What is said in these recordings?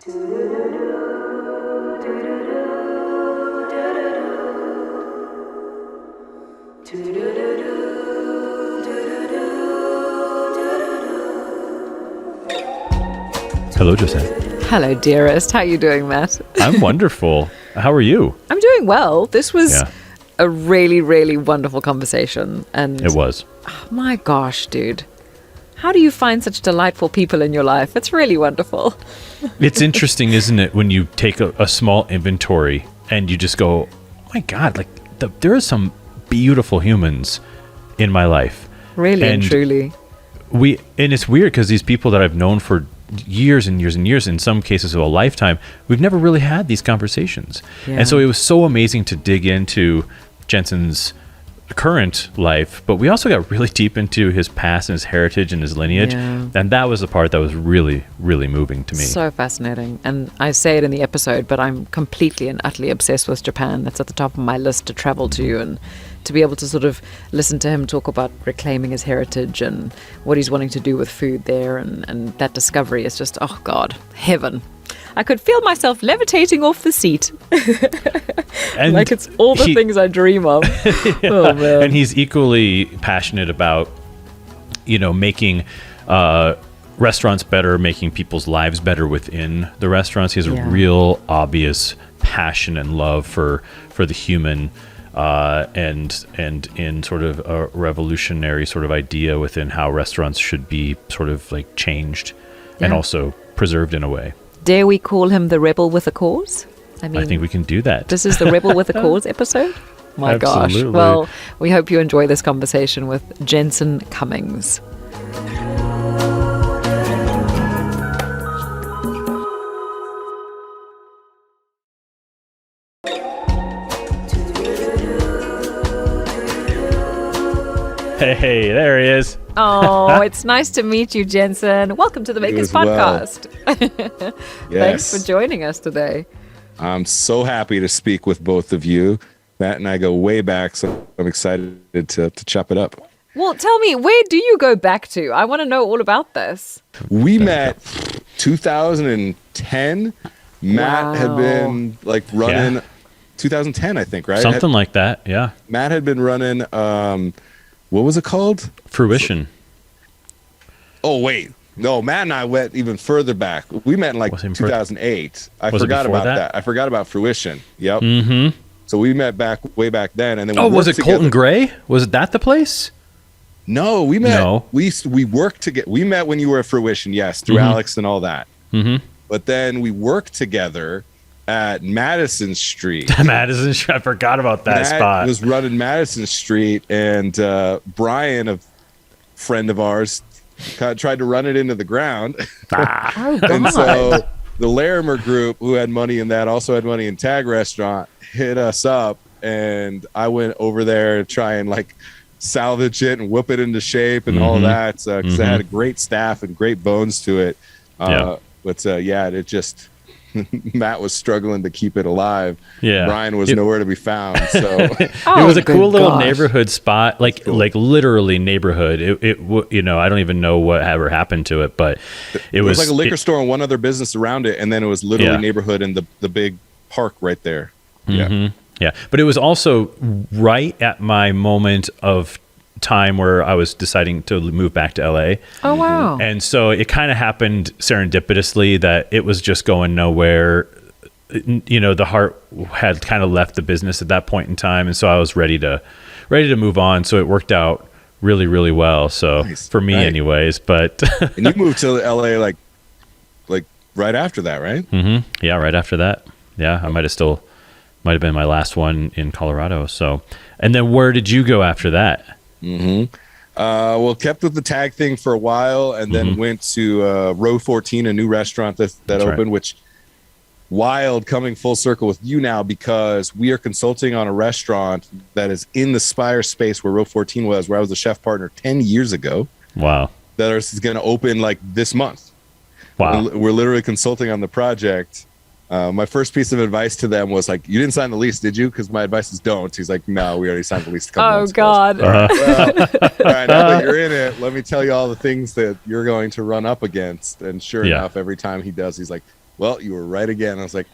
Hello, Jose. Hello, dearest. How are you doing, Matt? I'm wonderful. How are you? I'm doing well. This was a really, really wonderful conversation. And It was. oh my gosh, dude. How do you find such delightful people in your life? It's really wonderful. It's interesting, isn't it, when you take a small inventory and you just go, oh my God, like there are some beautiful humans in my life. Really and truly. And it's weird because these people that I've known for years and years and years, in some cases of a lifetime, we've never really had these conversations. Yeah. And so it was so amazing to dig into Jensen's current life, but we also got really deep into his past and his heritage and his lineage. Yeah. And that was the part that was really, really moving to me. So fascinating. And I say it in the episode, but I'm completely and utterly obsessed with Japan. That's at the top of my list to travel to, and to be able to sort of listen to him talk about reclaiming his heritage and what he's wanting to do with food there. And that discovery is just, oh God, heaven. I could feel myself levitating off the seat. And like it's all the things I dream of. Yeah. Oh, man. And he's equally passionate about, making restaurants better, making people's lives better within the restaurants. He has a real obvious passion and love for the human, and in sort of a revolutionary sort of idea within how restaurants should be sort of like changed and also preserved in a way. Dare we call him the rebel with a cause? I think we can do that. This is the Rebel with a Cause episode? My Absolutely. gosh. Well, we hope you enjoy this conversation with Jensen Cummings. Hey, there he is. Oh, it's nice to meet you, Jensen. Welcome to the Makers Podcast. Yes. Thanks for joining us today. I'm so happy to speak with both of you. Matt and I go way back, so I'm excited to chop it up. Well, tell me, where do you go back to? I want to know all about this. We met 2010. Matt had been like running 2010, I think, right? Something like that, yeah. Matt had been running, what was it called? Fruition. Oh, wait. No, Matt and I went even further back. We met in like 2008. I forgot about that. I forgot about Fruition. Yep. Mm-hmm. So we met way back then, and then was it Colton Gray? Was that the place? No, we met. No. We worked together. We met when you were at Fruition, yes, through Alex and all that. Mm-hmm. But then we worked together at Madison Street. Madison Street. I forgot about that spot. Was running Madison Street, and Brian, a friend of ours, tried to run it into the ground. And so the Larimer group, who had money in that, also had money in Tag Restaurant, hit us up, and I went over there to try and like salvage it and whip it into shape and all that, because it had a great staff and great bones to it. But it just Matt was struggling to keep it alive. Yeah, Brian was nowhere to be found. So it was a cool little neighborhood spot, like literally neighborhood. It I don't even know what ever happened to it, but it was like a liquor store and one other business around it, and then it was literally neighborhood and the big park right there. Yeah, but it was also right at my moment of time where I was deciding to move back to LA. Oh wow. And so it kind of happened serendipitously that it was just going nowhere. The heart had kind of left the business at that point in time, and so I was ready to move on. So it worked out really, really well. So for me anyways, but and you moved to LA like right after that, right? Yeah, right after that. Yeah, I might have been my last one in Colorado. So, and then where did you go after that? Well, kept with the tag thing for a while, and then went to Row 14, a new restaurant that opened, which wild coming full circle with you now, because we are consulting on a restaurant that is in the Spire space where Row 14 was, where I was a chef partner 10 years ago. Wow. That is going to open like this month. Wow. We're literally consulting on the project. My first piece of advice to them was like, you didn't sign the lease, did you? Because my advice is don't. He's like, no, we already signed the lease a couple months ago. God. All right, now that you're in it, let me tell you all the things that you're going to run up against. And sure enough, every time he does, he's like, well, you were right again. I was like,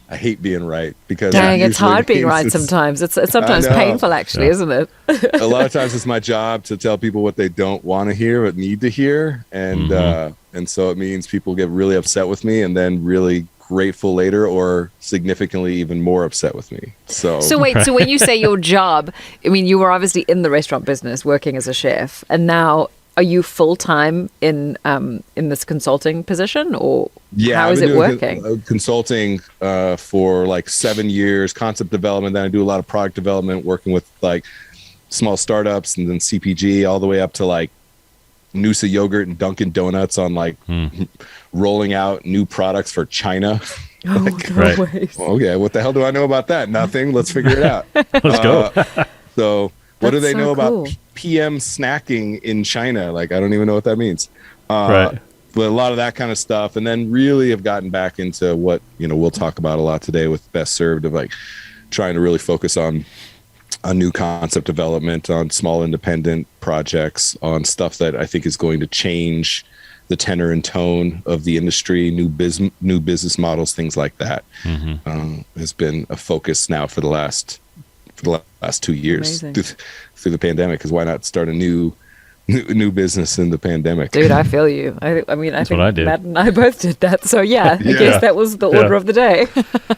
I hate being right because dang, it's hard being right sometimes. It's sometimes painful, actually, isn't it? A lot of times it's my job to tell people what they don't want to hear, but need to hear. And so it means people get really upset with me and then really grateful later, or significantly even more upset with me. So wait, so when you say your job, I mean, you were obviously in the restaurant business working as a chef, and now are you full-time in this consulting position, or how is it working? Consulting for like 7 years, concept development. Then I do a lot of product development, working with like small startups and then CPG, all the way up to like Noosa yogurt and Dunkin' Donuts on like rolling out new products for China. Okay, what the hell do I know about that? Nothing. Let's figure it out. Let's go. So what do they know about PM snacking in China? Like, I don't even know what that means. But a lot of that kind of stuff. And then really have gotten back into what, we'll talk about a lot today with Best Served, of like trying to really focus on a new concept development, on small independent projects, on stuff that I think is going to change the tenor and tone of the industry, new business models, things like that. Has been a focus now for the last 2 years through the pandemic. Because why not start a new business in the pandemic? Dude, I feel you. I mean, I think Matt and I both did that. So I guess that was the order of the day.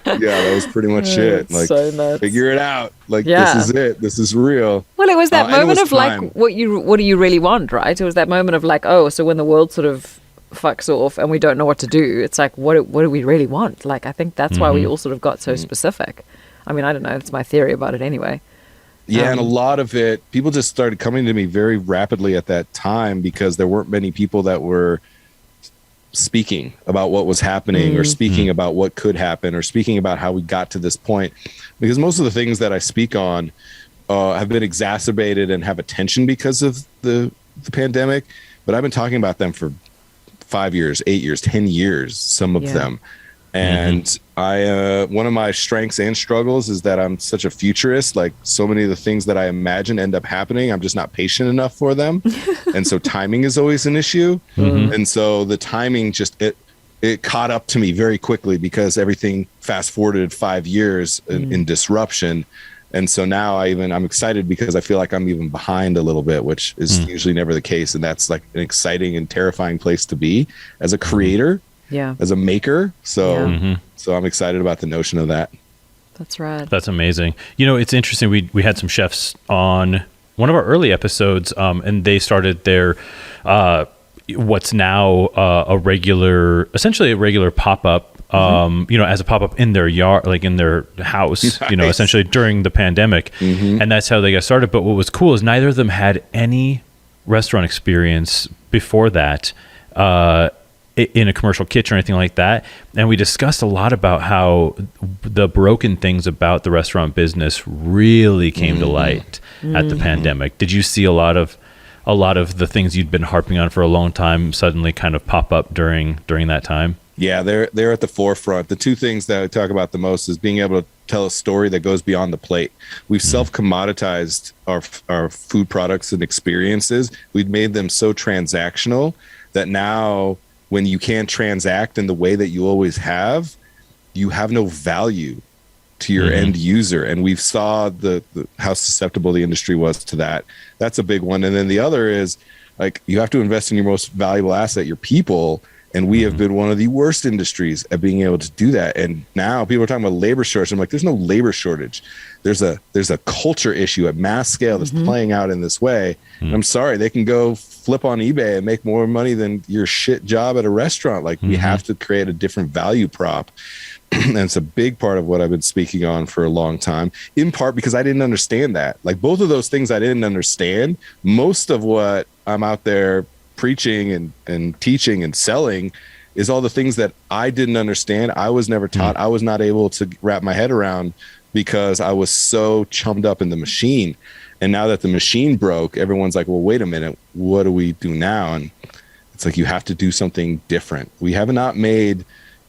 That was pretty much it. Like, so nuts. Figure it out. Like, this is it. This is real. Well, it was that moment of time. Like, what do you really want, right? It was that moment of like, oh, so when the world sort of fucks off and we don't know what to do, it's like, what do we really want? Like, I think that's why we all sort of got so specific. I mean, I don't know. That's my theory about it anyway. Yeah, and a lot of it, people just started coming to me very rapidly at that time because there weren't many people that were speaking about what was happening or speaking about what could happen or speaking about how we got to this point. Because most of the things that I speak on have been exacerbated and have attention because of the pandemic. But I've been talking about them for 5 years, 8 years, 10 years, some of them. And one of my strengths and struggles is that I'm such a futurist. Like, so many of the things that I imagine end up happening, I'm just not patient enough for them. And so timing is always an issue. And so the timing just, it caught up to me very quickly because everything fast forwarded 5 years in disruption. And so now I'm excited because I feel like I'm even behind a little bit, which is usually never the case. And that's like an exciting and terrifying place to be as a creator. As a maker. So I'm excited about the notion of that. That's right. That's amazing. It's interesting. We had some chefs on one of our early episodes, and they started their what's now essentially a regular pop-up, as a pop-up in their yard, like in their house, nice. Essentially during the pandemic. And that's how they got started. But what was cool is neither of them had any restaurant experience before that, in a commercial kitchen or anything like that. And we discussed a lot about how the broken things about the restaurant business really came to light at the pandemic. Did you see a lot of the things you'd been harping on for a long time suddenly kind of pop up during that time? Yeah, they're at the forefront. The two things that I talk about the most is being able to tell a story that goes beyond the plate. We've self-commoditized our food products and experiences. We've made them so transactional that now, when you can't transact in the way that you always have, you have no value to your end user. And we saw the how susceptible the industry was to that. That's a big one. And then the other is, like, you have to invest in your most valuable asset, your people. And we have been one of the worst industries at being able to do that. And now people are talking about labor shortage. I'm like, there's no labor shortage. There's a culture issue at mass scale that's playing out in this way. And I'm sorry, they can go flip on eBay and make more money than your shit job at a restaurant. Like, we have to create a different value prop. And it's a big part of what I've been speaking on for a long time, in part because I didn't understand that. Like, both of those things I didn't understand. Most of what I'm out there preaching and teaching and selling is all the things that I didn't understand. I was never taught. I was not able to wrap my head around because I was so chummed up in the machine. And now that the machine broke, everyone's like, well, wait a minute, what do we do now? And it's like, you have to do something different. We have not made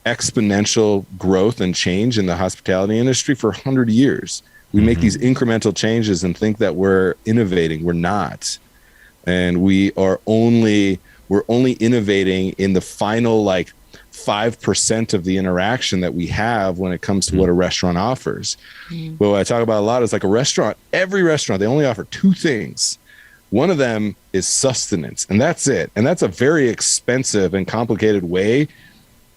exponential growth and change in the hospitality industry for 100 years. We make these incremental changes and think that we're innovating. We're not. And we're only innovating in the final like 5% of the interaction that we have when it comes to what a restaurant offers. But what I talk about a lot is like a restaurant, every restaurant, they only offer two things. One of them is sustenance, and that's it. And that's a very expensive and complicated way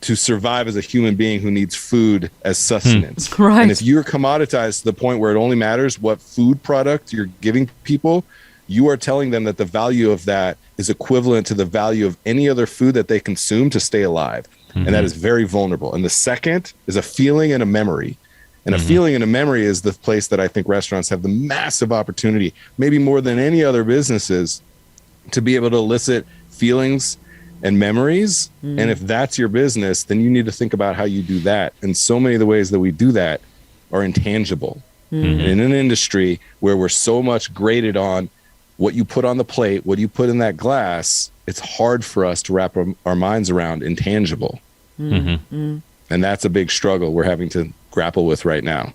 to survive as a human being who needs food as sustenance. Right. And if you're commoditized to the point where it only matters what food product you're giving people, you are telling them that the value of that is equivalent to the value of any other food that they consume to stay alive. And that is very vulnerable. And the second is a feeling and a memory. And a feeling and a memory is the place that I think restaurants have the massive opportunity, maybe more than any other businesses, to be able to elicit feelings and memories. And if that's your business, then you need to think about how you do that. And so many of the ways that we do that are intangible. And in an industry where we're so much graded on what you put on the plate, what you put in that glass, it's hard for us to wrap our minds around intangible. And that's a big struggle we're having to grapple with right now.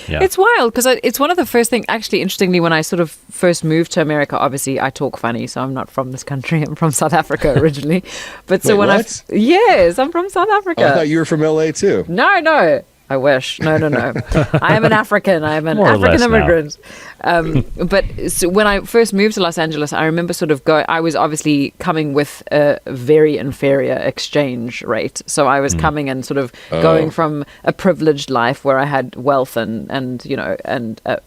Yeah. It's wild because it's one of the first things, actually, interestingly, when I sort of first moved to America, obviously I talk funny, so I'm not from this country. I'm from South Africa originally. But so Wait, when what? Yes, I'm from South Africa. Oh, I thought you were from LA too. No. I wish. No. I am an African. I am an More or less African now. immigrant. But so when I first moved to Los Angeles, I remember sort of I was obviously coming with a very inferior exchange rate. So I was coming and sort of going from a privileged life where I had wealth and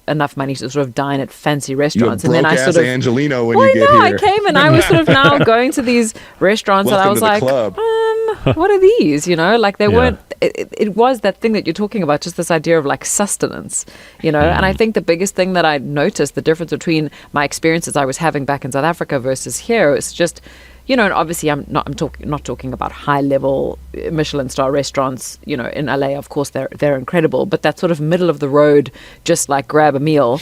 enough money to sort of dine at fancy You're a restaurants. And then I broke-ass sort of Angelino when well, you get no, here. I came and I was sort of now going to these restaurants and I Welcome was to the like, club. what are these? Like they Yeah. weren't. It was that thing that you're talking about, just this idea of like sustenance, And I think the biggest thing that I noticed, the difference between my experiences I was having back in South Africa versus here, is just, and obviously I'm not talking about high level Michelin star restaurants, in LA. Of course, they're incredible, but that sort of middle of the road, just like grab a meal.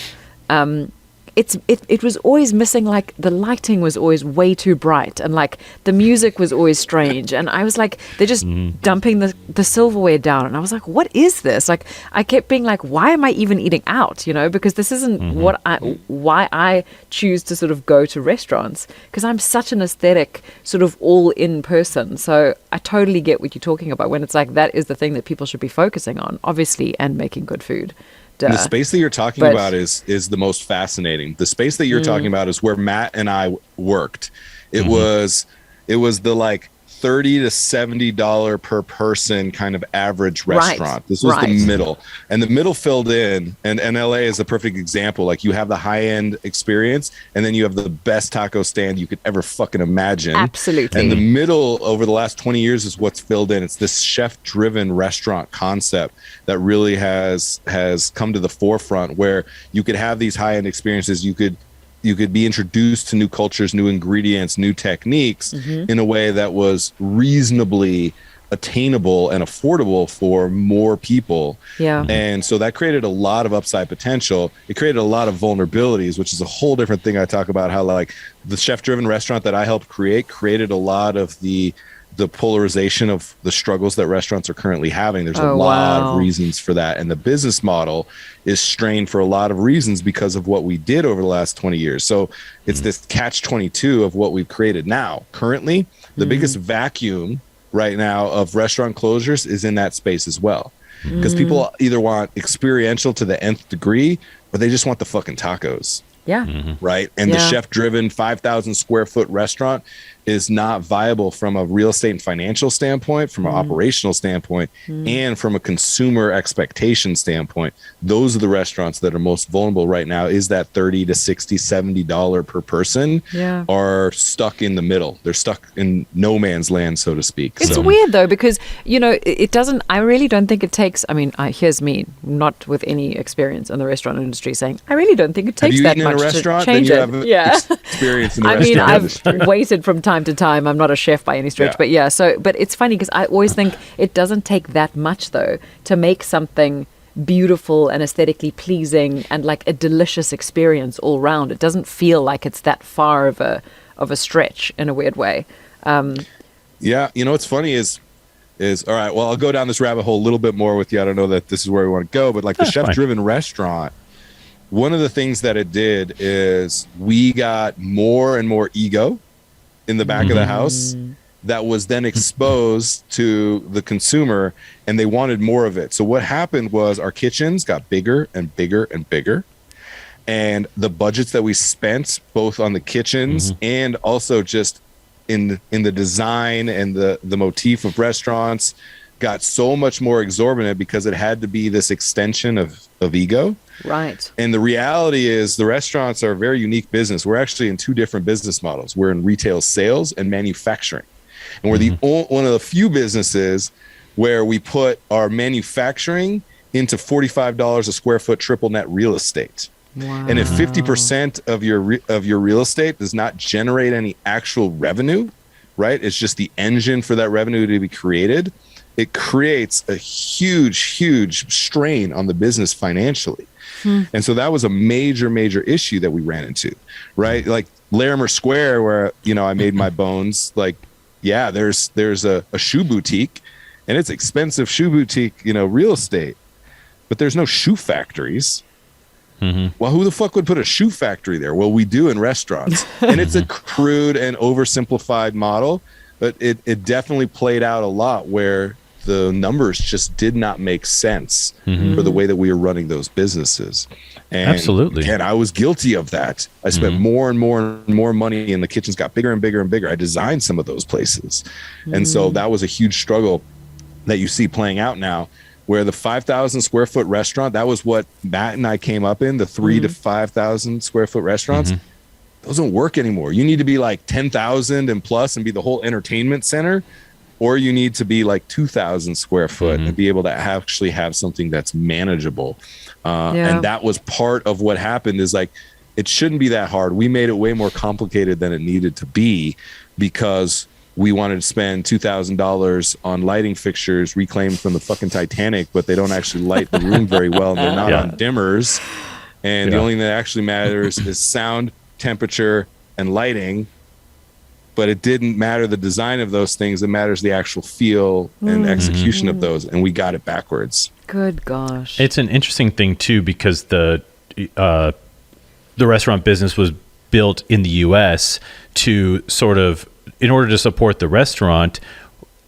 It was always missing, like the lighting was always way too bright and like the music was always strange, and I was like, they're just dumping the silverware down, and I was like, what is this? Like I kept being like, why am I even eating out? Because this isn't why I choose to sort of go to restaurants, because I'm such an aesthetic sort of all in person. So I totally get what you're talking about when it's like that is the thing that people should be focusing on, obviously, and making good food. The space that you're talking about is the most fascinating. The space that you're talking about is where Matt and I worked. It was the like $30 to $70 per person kind of average restaurant. Right. This was the middle, and the middle filled in. And LA is a perfect example. Like you have the high end experience, and then you have the best taco stand you could ever fucking imagine. Absolutely. And the middle over the last 20 years is what's filled in. It's this chef driven restaurant concept that really has come to the forefront, where you could have these high end experiences. You could be introduced to new cultures, new ingredients, new techniques in a way that was reasonably attainable and affordable for more people. Yeah. And so that created a lot of upside potential. It created a lot of vulnerabilities, which is a whole different thing. I talk about how like the chef driven restaurant that I helped created a lot of the polarization of the struggles that restaurants are currently having. There's a lot of reasons for that. And the business model is strained for a lot of reasons because of what we did over the last 20 years. So it's this catch-22 of what we've created now. Currently, the biggest vacuum right now of restaurant closures is in that space as well. Because people either want experiential to the nth degree, or they just want the fucking tacos. Yeah. Right. And the chef driven 5,000 square foot restaurant is not viable from a real estate and financial standpoint, from an operational standpoint, and from a consumer expectation standpoint. Those are the restaurants that are most vulnerable right now. Is that $30 to $60, $70 per person are stuck in the middle. They're stuck in no man's land, so to speak. It's weird though, because it doesn't, I really don't think it takes, here's me, not with any experience in the restaurant industry, saying I really don't think it takes that much to change it. Experience in the restaurant industry. I've waited from time to time. I'm not a chef by any stretch, but but it's funny because I always think it doesn't take that much though to make something beautiful and aesthetically pleasing and like a delicious experience all round. It doesn't feel like it's that far of a stretch in a weird way. What's funny is all right, well, I'll go down this rabbit hole a little bit more with you. I don't know that this is where we want to go, but like the chef driven restaurant, one of the things that it did is we got more and more ego in the back of the house, that was then exposed to the consumer, and they wanted more of it. So what happened was our kitchens got bigger and bigger and bigger, and the budgets that we spent both on the kitchens and also just in the design and the motif of restaurants got so much more exorbitant because it had to be this extension of ego. Right. And the reality is the restaurants are a very unique business. We're actually in two different business models. We're in retail sales and manufacturing. And we're one of the few businesses where we put our manufacturing into $45 a square foot triple net real estate. Wow. And if 50% of your real estate does not generate any actual revenue, right? It's just the engine for that revenue to be created. It creates a huge strain on the business financially. And so that was a major issue that we ran into, right? Like Larimer Square, where, I made my bones, like, yeah, there's a shoe boutique, and it's expensive shoe boutique, real estate, but there's no shoe factories. Well, who the fuck would put a shoe factory there? Well, we do in restaurants. And it's a crude and oversimplified model, but it definitely played out a lot where the numbers just did not make sense for the way that we were running those businesses. And absolutely. And I was guilty of that. I spent more and more money, and the kitchens got bigger and bigger and bigger. I designed some of those places. And so that was a huge struggle that you see playing out now, where the 5,000 square foot restaurant, that was what Matt and I came up in, the 3,000 to 5,000 square foot restaurants. Those don't work anymore. You need to be like 10,000 and plus and be the whole entertainment center, or you need to be like 2,000 square foot and be able to actually have something that's manageable. And that was part of what happened, is like, it shouldn't be that hard. We made it way more complicated than it needed to be because we wanted to spend $2,000 on lighting fixtures reclaimed from the fucking Titanic, but they don't actually light the room very well, and they're not on dimmers. And the only thing that actually matters is sound, temperature, and lighting. But it didn't matter the design of those things. It matters the actual feel and execution of those. And we got it backwards. Good gosh. It's an interesting thing too, because the restaurant business was built in the US to sort of, in order to support the restaurant,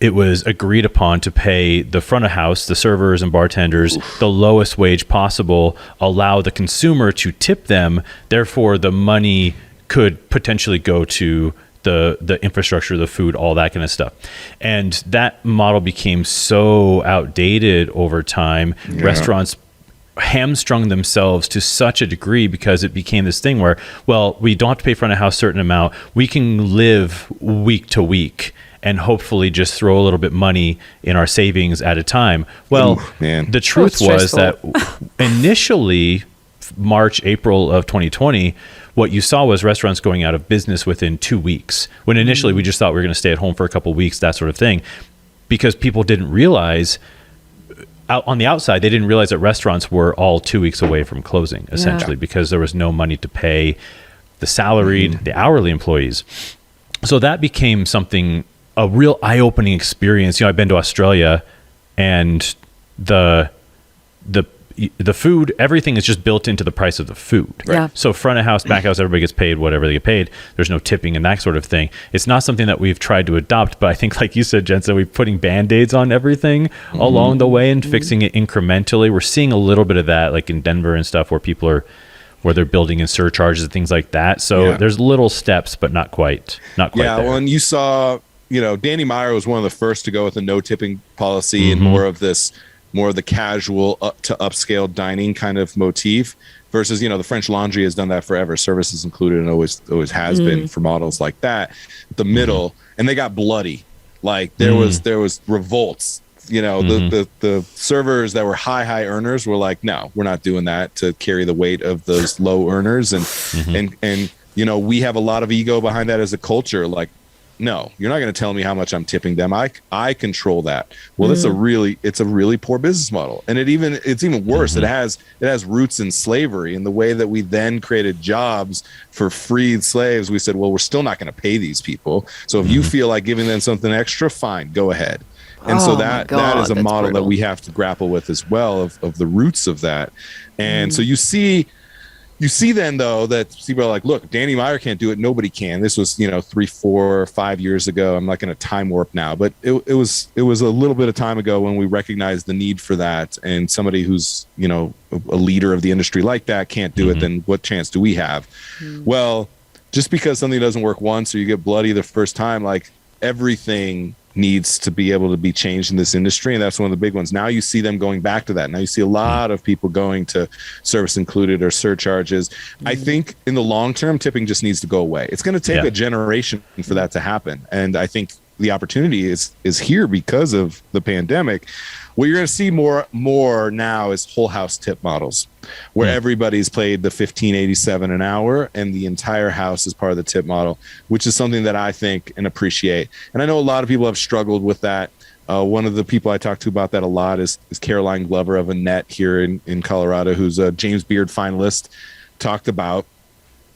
it was agreed upon to pay the front of house, the servers and bartenders, the lowest wage possible, allow the consumer to tip them. Therefore, the money could potentially go to the infrastructure, the food, all that kind of stuff. And that model became so outdated over time. Restaurants hamstrung themselves to such a degree because it became this thing where, well, we don't have to pay front of house certain amount. We can live week to week and hopefully just throw a little bit money in our savings at a time. Well, the truth was that initially, March, April of 2020, what you saw was restaurants going out of business within 2 weeks, when initially we just thought we were going to stay at home for a couple of weeks, that sort of thing, because people didn't realize, on the outside, they didn't realize that restaurants were all 2 weeks away from closing, essentially, because there was no money to pay the salaried, the hourly employees. So that became something, a real eye-opening experience. I've been to Australia, and the food, everything is just built into the price of the food. Yeah. So front of house, back house, everybody gets paid whatever they get paid. There's no tipping and that sort of thing. It's not something that we've tried to adopt, but I think, like you said, Jensen, we're putting Band-Aids on everything along the way and fixing it incrementally. We're seeing a little bit of that, like in Denver and stuff, where they're building in surcharges and things like that. So there's little steps, but not quite there. Well, and you saw, Danny Meyer was one of the first to go with a no tipping policy and more of the casual up to upscale dining kind of motif versus, the French Laundry has done that forever. Services included, and always has been for models like that. The middle, and they got bloody. Like there was revolts. The servers that were high earners were like, no, we're not doing that to carry the weight of those low earners. And we have a lot of ego behind that as a culture. Like, no, you're not going to tell me how much I'm tipping them. I control that. Well, it's a really poor business model. And it's even worse. It has roots in slavery, and the way that we then created jobs for freed slaves. We said, well, we're still not going to pay these people. So if you feel like giving them something extra, fine, go ahead. And so that is a model that we have to grapple with as well, of the roots of that. And so you see You see then, though, that people are like, look, Danny Meyer can't do it. Nobody can. This was, 3, 4, 5 years ago. I'm not going to time warp now, but it was a little bit of time ago when we recognized the need for that. And somebody who's, a leader of the industry like that can't do it. Then what chance do we have? Well, just because something doesn't work once or you get bloody the first time, like everything needs to be able to be changed in this industry, and that's one of the big ones. Now you see them going back to that. Now you see a lot of people going to service included or surcharges. I think in the long term, tipping just needs to go away. It's going to take a generation for that to happen, and I think the opportunity is here because of the pandemic. What you're going to see more now is whole house tip models, where everybody's paid the $15.87 an hour and the entire house is part of the tip model, which is something that I think and appreciate. And I know a lot of people have struggled with that. One of the people I talk to about that a lot is Caroline Glover of Annette here in Colorado, who's a James Beard finalist, talked about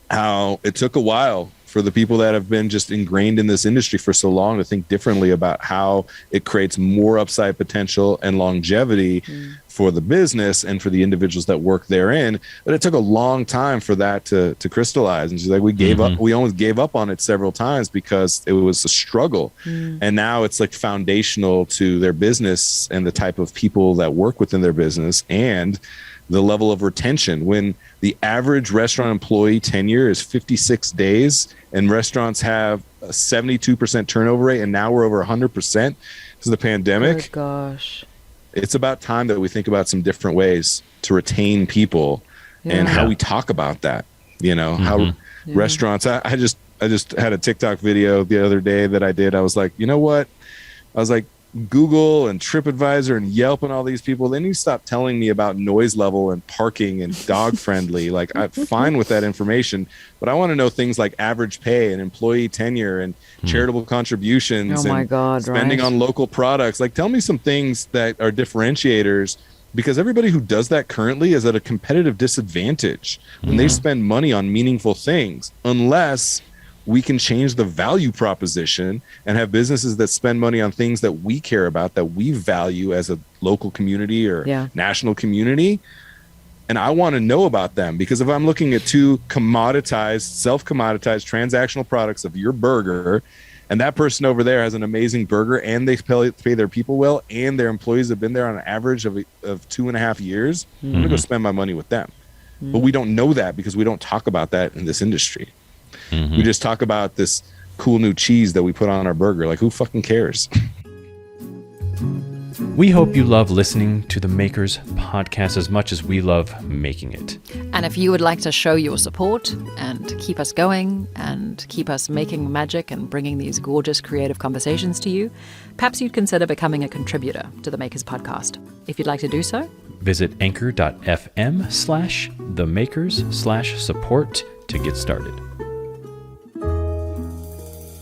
how it took a while for the people that have been just ingrained in this industry for so long to think differently about how it creates more upside potential and longevity for the business and for the individuals that work therein. But it took a long time for that to crystallize. And she's like, we gave up. We almost gave up on it several times because it was a struggle. And now it's like foundational to their business and the type of people that work within their business and the level of retention. When the average restaurant employee tenure is 56 days and restaurants have a 72% turnover rate, and now we're over 100% because of the pandemic. Oh gosh. It's about time that we think about some different ways to retain people and how we talk about that, how restaurants, I just had a TikTok video the other day that I did. I was like, you know what? I was like, Google and TripAdvisor and Yelp and all these people, they need to stop telling me about noise level and parking and dog friendly. Like, I'm fine with that information, but I want to know things like average pay and employee tenure and charitable contributions and spending on local products. Like, tell me some things that are differentiators, because everybody who does that currently is at a competitive disadvantage when they spend money on meaningful things, unless we can change the value proposition and have businesses that spend money on things that we care about, that we value as a local community or national community. And I want to know about them, because if I'm looking at two commoditized, self-commoditized transactional products of your burger, and that person over there has an amazing burger and they pay their people well and their employees have been there on an average of 2.5 years, I'm going to go spend my money with them. But we don't know that because we don't talk about that in this industry. We just talk about this cool new cheese that we put on our burger. Like, who fucking cares? We hope you love listening to the Makers podcast as much as we love making it. And if you would like to show your support and keep us going and keep us making magic and bringing these gorgeous creative conversations to you, perhaps you'd consider becoming a contributor to the Makers podcast. If you'd like to do so, visit anchor.fm/themakers/support to get started.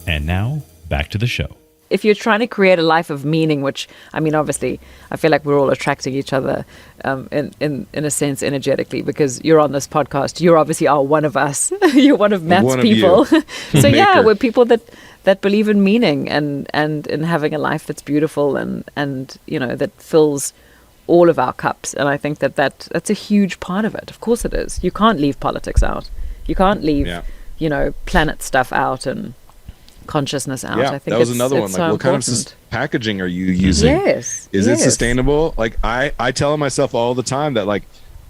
And now, back to the show. If you're trying to create a life of meaning, which, I mean, obviously, I feel like we're all attracting each other in a sense energetically, because you're on this podcast. You obviously are one of us. You're one of Matt's people. So yeah, we're people that believe in meaning and in having a life that's beautiful and that fills all of our cups. And I think that's a huge part of it. Of course it is. You can't leave politics out. You can't leave, planet stuff out and consciousness out. Yeah, I think that was another one. Like, what kind of packaging are you using? Is it sustainable? Like, I tell myself all the time that, like,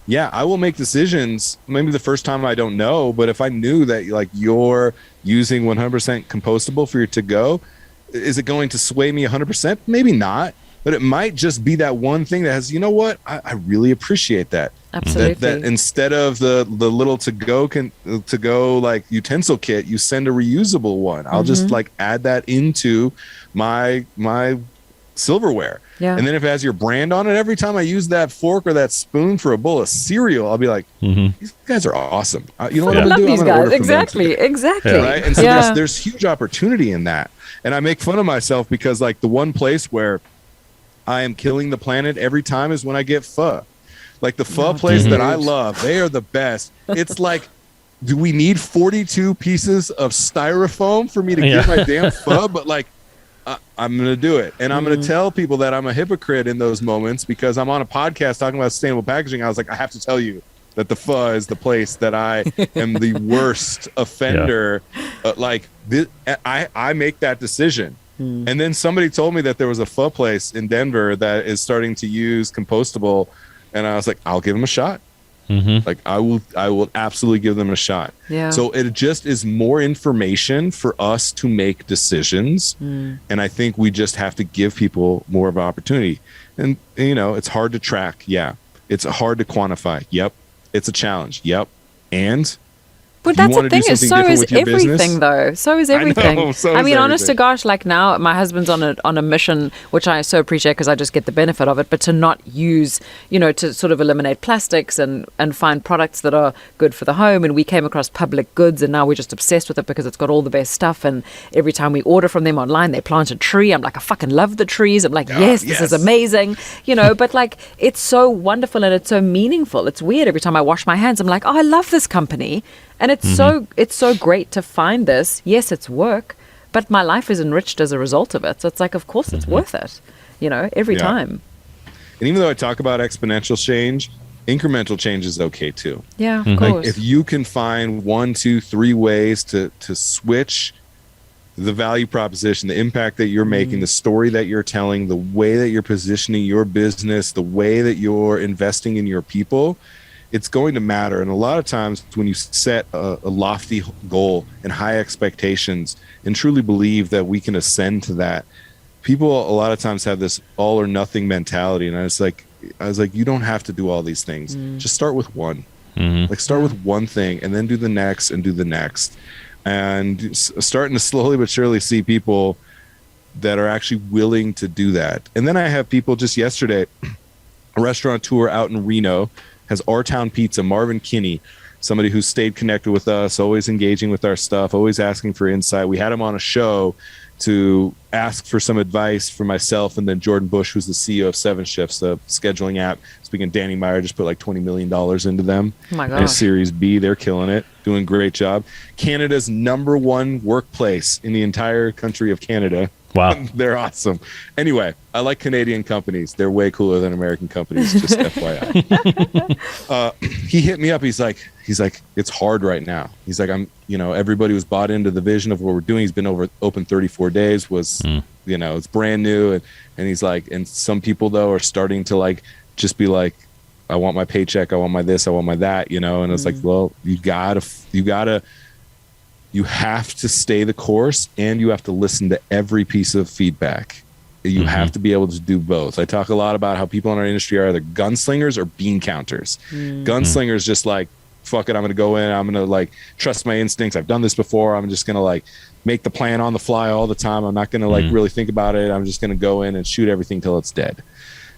I will make decisions. Maybe the first time I don't know, but if I knew that, like, you're using 100% compostable for your to-go, is it going to sway me 100%? Maybe not, but it might just be that one thing that has, I really appreciate that. Absolutely. That instead of the little to-go like utensil kit, you send a reusable one. I'll just like add that into my silverware. Yeah. And then if it has your brand on it, every time I use that fork or that spoon for a bowl of cereal, I'll be like, these guys are awesome. You know what I'm going to do? These guys. Exactly. Yeah, right? And so there's huge opportunity in that. And I make fun of myself because, like, the one place where I am killing the planet every time is when I get pho. Like, the pho place that I love, they are the best. It's like, do we need 42 pieces of styrofoam for me to get my damn pho? But, like, I'm going to do it. And I'm going to tell people that I'm a hypocrite in those moments because I'm on a podcast talking about sustainable packaging. I was like, I have to tell you, that the pho is the place that I am the worst offender. I make that decision. And then somebody told me that there was a pho place in Denver that is starting to use compostable, and I was like, I'll give them a shot. Like I will absolutely give them a shot. Yeah. So it just is more information for us to make decisions. And I think we just have to give people more of an opportunity. And you know, it's hard to track. Yeah. It's hard to quantify. Yep. It's a challenge. Yep. And but that's the thing, is so is everything though. So is everything. I mean, honest to gosh, like now my husband's on a mission, which I so appreciate because I just get the benefit of it, but to not use, you know, to sort of eliminate plastics and find products that are good for the home. And we came across Public Goods, and now we're just obsessed with it because it's got all the best stuff. And every time we order from them online, they plant a tree. I'm like, I fucking love the trees. I'm like, yes, this is amazing, you know, but like, it's so wonderful and it's so meaningful. It's weird. Every time I wash my hands, I'm like, oh, I love this company. And it's so great to find this. Yes, it's work, but my life is enriched as a result of it. So it's like, of course, it's worth it, you know, every time. And even though I talk about exponential change, incremental change is okay too. Yeah, of like course. if you can find 1, 2, 3 ways to switch the value proposition, the impact that you're making, the story that you're telling, the way that you're positioning your business, the way that you're investing in your people, it's going to matter. And a lot of times when you set a lofty goal and high expectations and truly believe that we can ascend to that, people a lot of times have this all or nothing mentality. And I was like, you don't have to do all these things. Just start with one. Like start with one thing and then do the next and do the next. And starting to slowly but surely see people that are actually willing to do that. And then I have people just yesterday, a restaurateur out in Reno, has Our Town Pizza, Marvin Kinney, somebody who stayed connected with us, always engaging with our stuff, always asking for insight. We had him on a show to ask for some advice for myself and then Jordan Bush, who's the CEO of 7 Shifts, the scheduling app. Speaking of Danny Meyer, just put like $20 million into them. Oh my gosh. And Series B, they're killing it, doing a great job. Canada's #1 workplace in the entire country of Canada. Wow. They're awesome. Anyway, I like Canadian companies. They're way cooler than American companies, just FYI. He hit me up. He's like, it's hard right now. He's like, everybody was bought into the vision of what we're doing. He's been open 34 days, it's brand new. And he's like, and some people though are starting to like, just be like, I want my paycheck. I want my this, I want my that, and it's like, well, you have to stay the course and you have to listen to every piece of feedback. You have to be able to do both. I talk a lot about how people in our industry are either gunslingers or bean counters. Gunslingers just like, fuck it, I'm going to go in, I'm going to like trust my instincts. I've done this before. I'm just going to like make the plan on the fly all the time. I'm not going to like really think about it. I'm just going to go in and shoot everything till it's dead.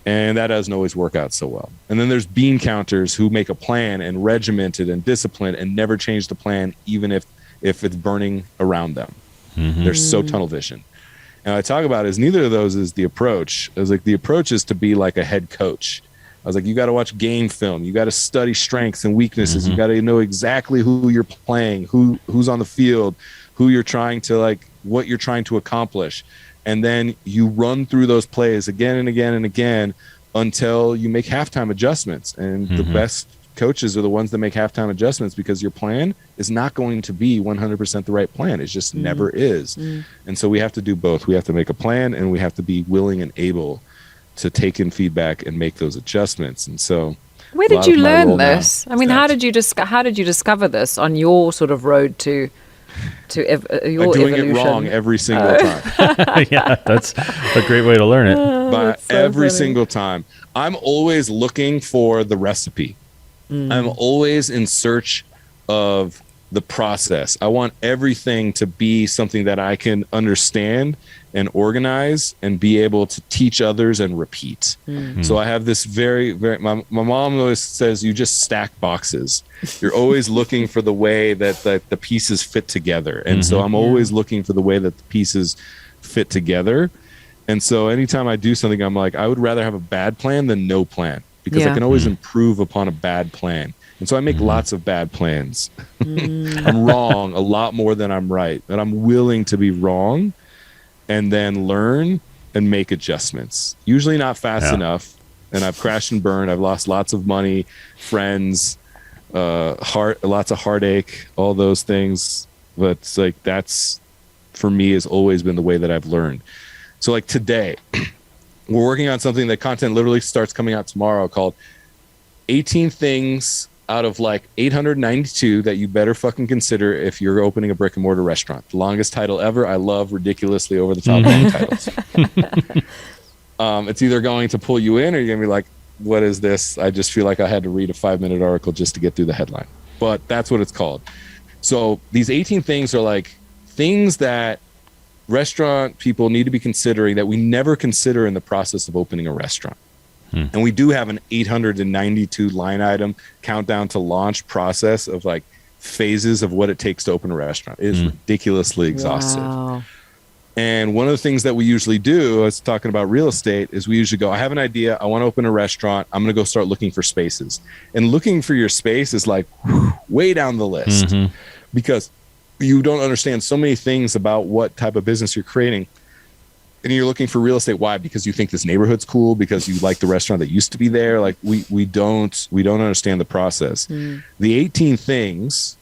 And that doesn't always work out so well. And then there's bean counters who make a plan and regimented and disciplined and never change the plan, even if it's burning around them. They're so tunnel vision. And what I talk about is neither of those is the approach. I was like, the approach is to be like a head coach. I was like, you got to watch game film. You got to study strengths and weaknesses. You got to know exactly who you're playing, who's on the field, who you're trying to like, what you're trying to accomplish. And then you run through those plays again and again and again until you make halftime adjustments. And the best coaches are the ones that make halftime adjustments because your plan is not going to be 100% the right plan. It just never is. And so we have to do both. We have to make a plan and we have to be willing and able to take in feedback and make those adjustments. And so where did you learn this? I mean, how did you discover this on your sort of road to your doing evolution? it wrong every single time. Yeah, that's a great way to learn it. But every single time. I'm always looking for the recipe. I'm always in search of the process. I want everything to be something that I can understand and organize and be able to teach others and repeat. So I have this very, very, my mom always says, you just stack boxes. You're always looking for the way that the pieces fit together. And so I'm always looking for the way that the pieces fit together. And so anytime I do something, I'm like, I would rather have a bad plan than no plan. Because I can always improve upon a bad plan. And so I make lots of bad plans. I'm wrong a lot more than I'm right. But I'm willing to be wrong and then learn and make adjustments. Usually not fast enough. And I've crashed and burned. I've lost lots of money, friends, lots of heartache, all those things. But it's like, that's, for me, has always been the way that I've learned. So like today, we're working on something that content literally starts coming out tomorrow called 18 things out of like 892 that you better fucking consider if you're opening a brick and mortar restaurant. The longest title ever. I love ridiculously over the top titles. It's either going to pull you in or you're going to be like, what is this? I just feel like I had to read a 5-minute article just to get through the headline. But that's what it's called. So these 18 things are like things that restaurant people need to be considering that we never consider in the process of opening a restaurant. And we do have an 892 line item countdown to launch process of like phases of what it takes to open a restaurant. It is ridiculously exhaustive. Wow. And one of the things that we usually do, I was talking about real estate, is we usually go, I have an idea. I want to open a restaurant. I'm going to go start looking for spaces. And looking for your space is like way down the list because you don't understand so many things about what type of business you're creating. And you're looking for real estate. Why? Because you think this neighborhood's cool, because you like the restaurant that used to be there. Like we don't understand the process. The 18 things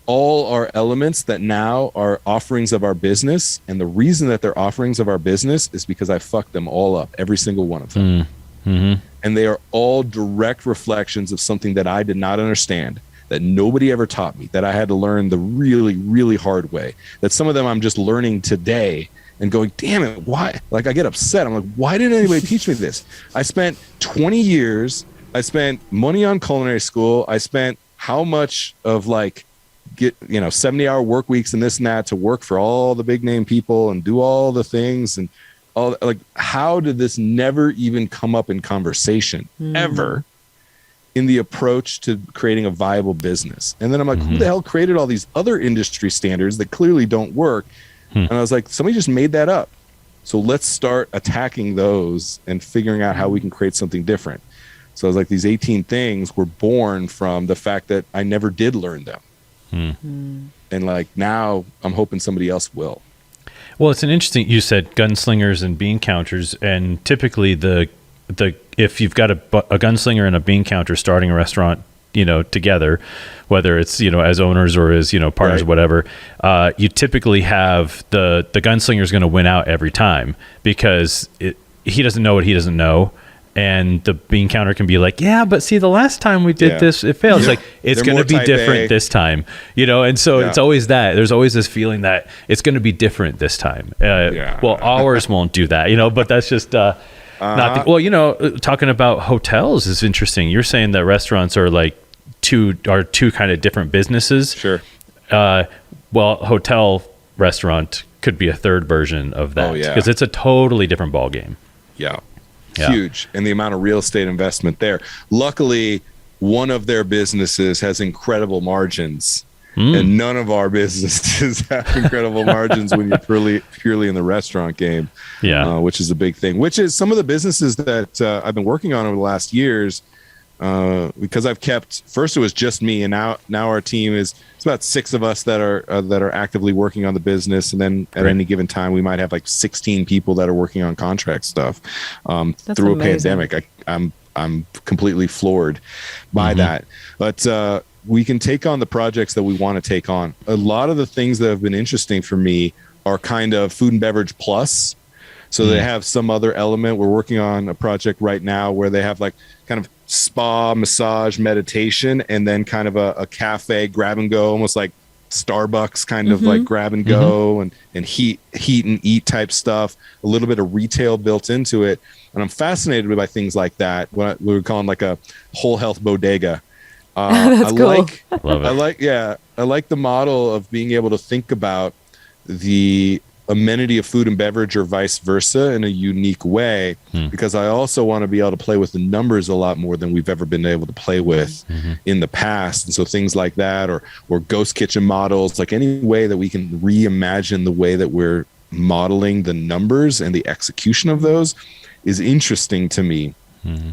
all are elements that now are offerings of our business. And the reason that they're offerings of our business is because I fucked them all up, every single one of them. And they are all direct reflections of something that I did not understand, that nobody ever taught me, that I had to learn the really, really hard way. That some of them I'm just learning today and going, damn it, why? Like I get upset. I'm like, why didn't anybody teach me this? I spent 20 years. I spent money on culinary school. I spent how much of like, 70-hour work weeks and this and that to work for all the big name people and do all the things and all, like, how did this never even come up in conversation ever in the approach to creating a viable business? And then I'm like, who the hell created all these other industry standards that clearly don't work? And I was like, somebody just made that up. So let's start attacking those and figuring out how we can create something different. So I was like, these 18 things were born from the fact that I never did learn them. And like now I'm hoping somebody else will. Well, it's an interesting, you said gunslingers and bean counters, and typically the if you've got a gunslinger and a bean counter starting a restaurant, together, whether it's, as owners or as, partners, or whatever, you typically have the gunslinger is going to win out every time because he doesn't know what he doesn't know. And the bean counter can be like, yeah, but see, the last time we did this, it failed. It's like, it's going to be different this time, and so it's always that. There's always this feeling that it's going to be different this time. Well, ours won't do that, but that's just not the, talking about hotels is interesting. You're saying that restaurants are like two kind of different businesses. Sure. Well, hotel restaurant could be a third version of that because it's a totally different ball game. Yeah. Huge. And the amount of real estate investment there. Luckily, one of their businesses has incredible margins, and none of our businesses have incredible margins when you're purely in the restaurant game. Which is a big thing. Which is some of the businesses that I've been working on over the last years, because I've kept. First, it was just me, and now our team is. It's about 6 of us that are actively working on the business, and then at any given time we might have like 16 people that are working on contract stuff. Through amazing. a pandemic, I'm completely floored by that. But we can take on the projects that we want to take on. A lot of the things that have been interesting for me are kind of food and beverage plus. So they have some other element. We're working on a project right now where they have like kind of spa, massage, meditation, and then kind of a cafe grab and go, almost like Starbucks kind of like grab and go and heat and eat type stuff, a little bit of retail built into it. And I'm fascinated by things like that. What we were calling like a whole health bodega. That's cool. I like the model of being able to think about the amenity of food and beverage or vice versa in a unique way, because I also want to be able to play with the numbers a lot more than we've ever been able to play with in the past. And so things like that, or ghost kitchen models, like any way that we can reimagine the way that we're modeling the numbers and the execution of those is interesting to me.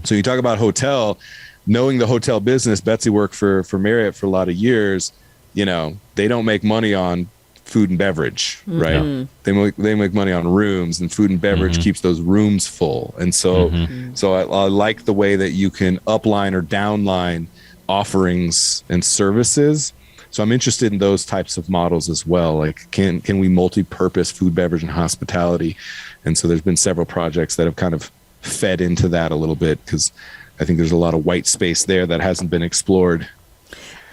So you talk about hotel, knowing the hotel business. Betsy worked for Marriott for a lot of years. They don't make money on food and beverage, right? They make money on rooms, and food and beverage keeps those rooms full. And so I like the way that you can upline or downline offerings and services. So I'm interested in those types of models as well. Like, can we multi-purpose food, beverage, and hospitality? And so there's been several projects that have kind of fed into that a little bit, because I think there's a lot of white space there that hasn't been explored.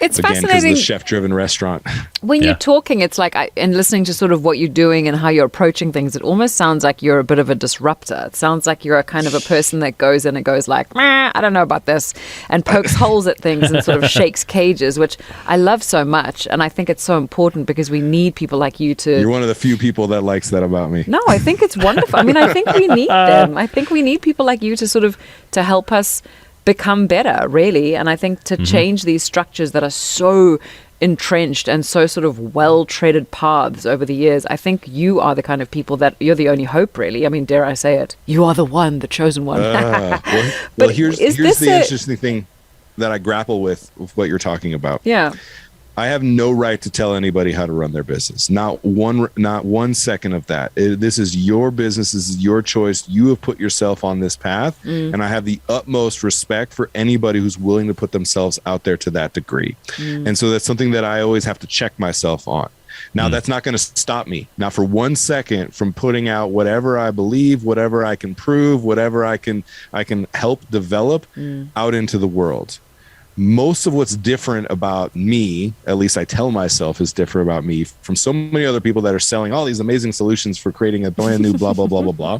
It's Again, fascinating. because of the chef-driven restaurant. When you're talking, it's like, and listening to sort of what you're doing and how you're approaching things, it almost sounds like you're a bit of a disruptor. It sounds like you're a kind of a person that goes in and goes like, I don't know about this, and pokes holes at things and sort of shakes cages, which I love so much. And I think it's so important because we need people like you to... You're one of the few people that likes that about me. No, I think it's wonderful. I mean, I think we need them. I think we need people like you to sort of, to help us become better, really. And I think to change these structures that are so entrenched and so sort of well-treaded paths over the years, I think you are the kind of people that, you're the only hope, really. I mean, dare I say it, you are the one, the chosen one. Well, here's the interesting thing that I grapple with what you're talking about. Yeah. I have no right to tell anybody how to run their business. Not one second of that. This is your business. This is your choice. You have put yourself on this path. And I have the utmost respect for anybody who's willing to put themselves out there to that degree. And so that's something that I always have to check myself on. Now, that's not going to stop me, not for 1 second, from putting out whatever I believe, whatever I can prove, whatever I can help develop out into the world. Most of what's different about me, at least I tell myself is different about me, from so many other people that are selling all these amazing solutions for creating a brand new blah, blah, blah, blah, blah,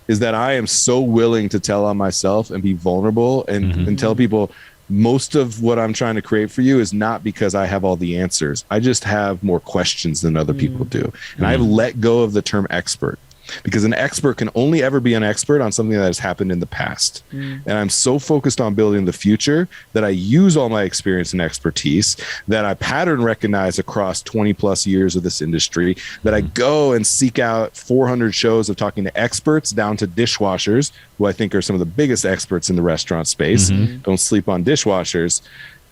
is that I am so willing to tell on myself and be vulnerable and tell people most of what I'm trying to create for you is not because I have all the answers. I just have more questions than other people do. And I've let go of the term expert, because an expert can only ever be an expert on something that has happened in the past. And I'm so focused on building the future that I use all my experience and expertise, that I pattern recognize across 20 plus years of this industry, that I go and seek out 400 shows of talking to experts down to dishwashers, who I think are some of the biggest experts in the restaurant space. Don't sleep on dishwashers.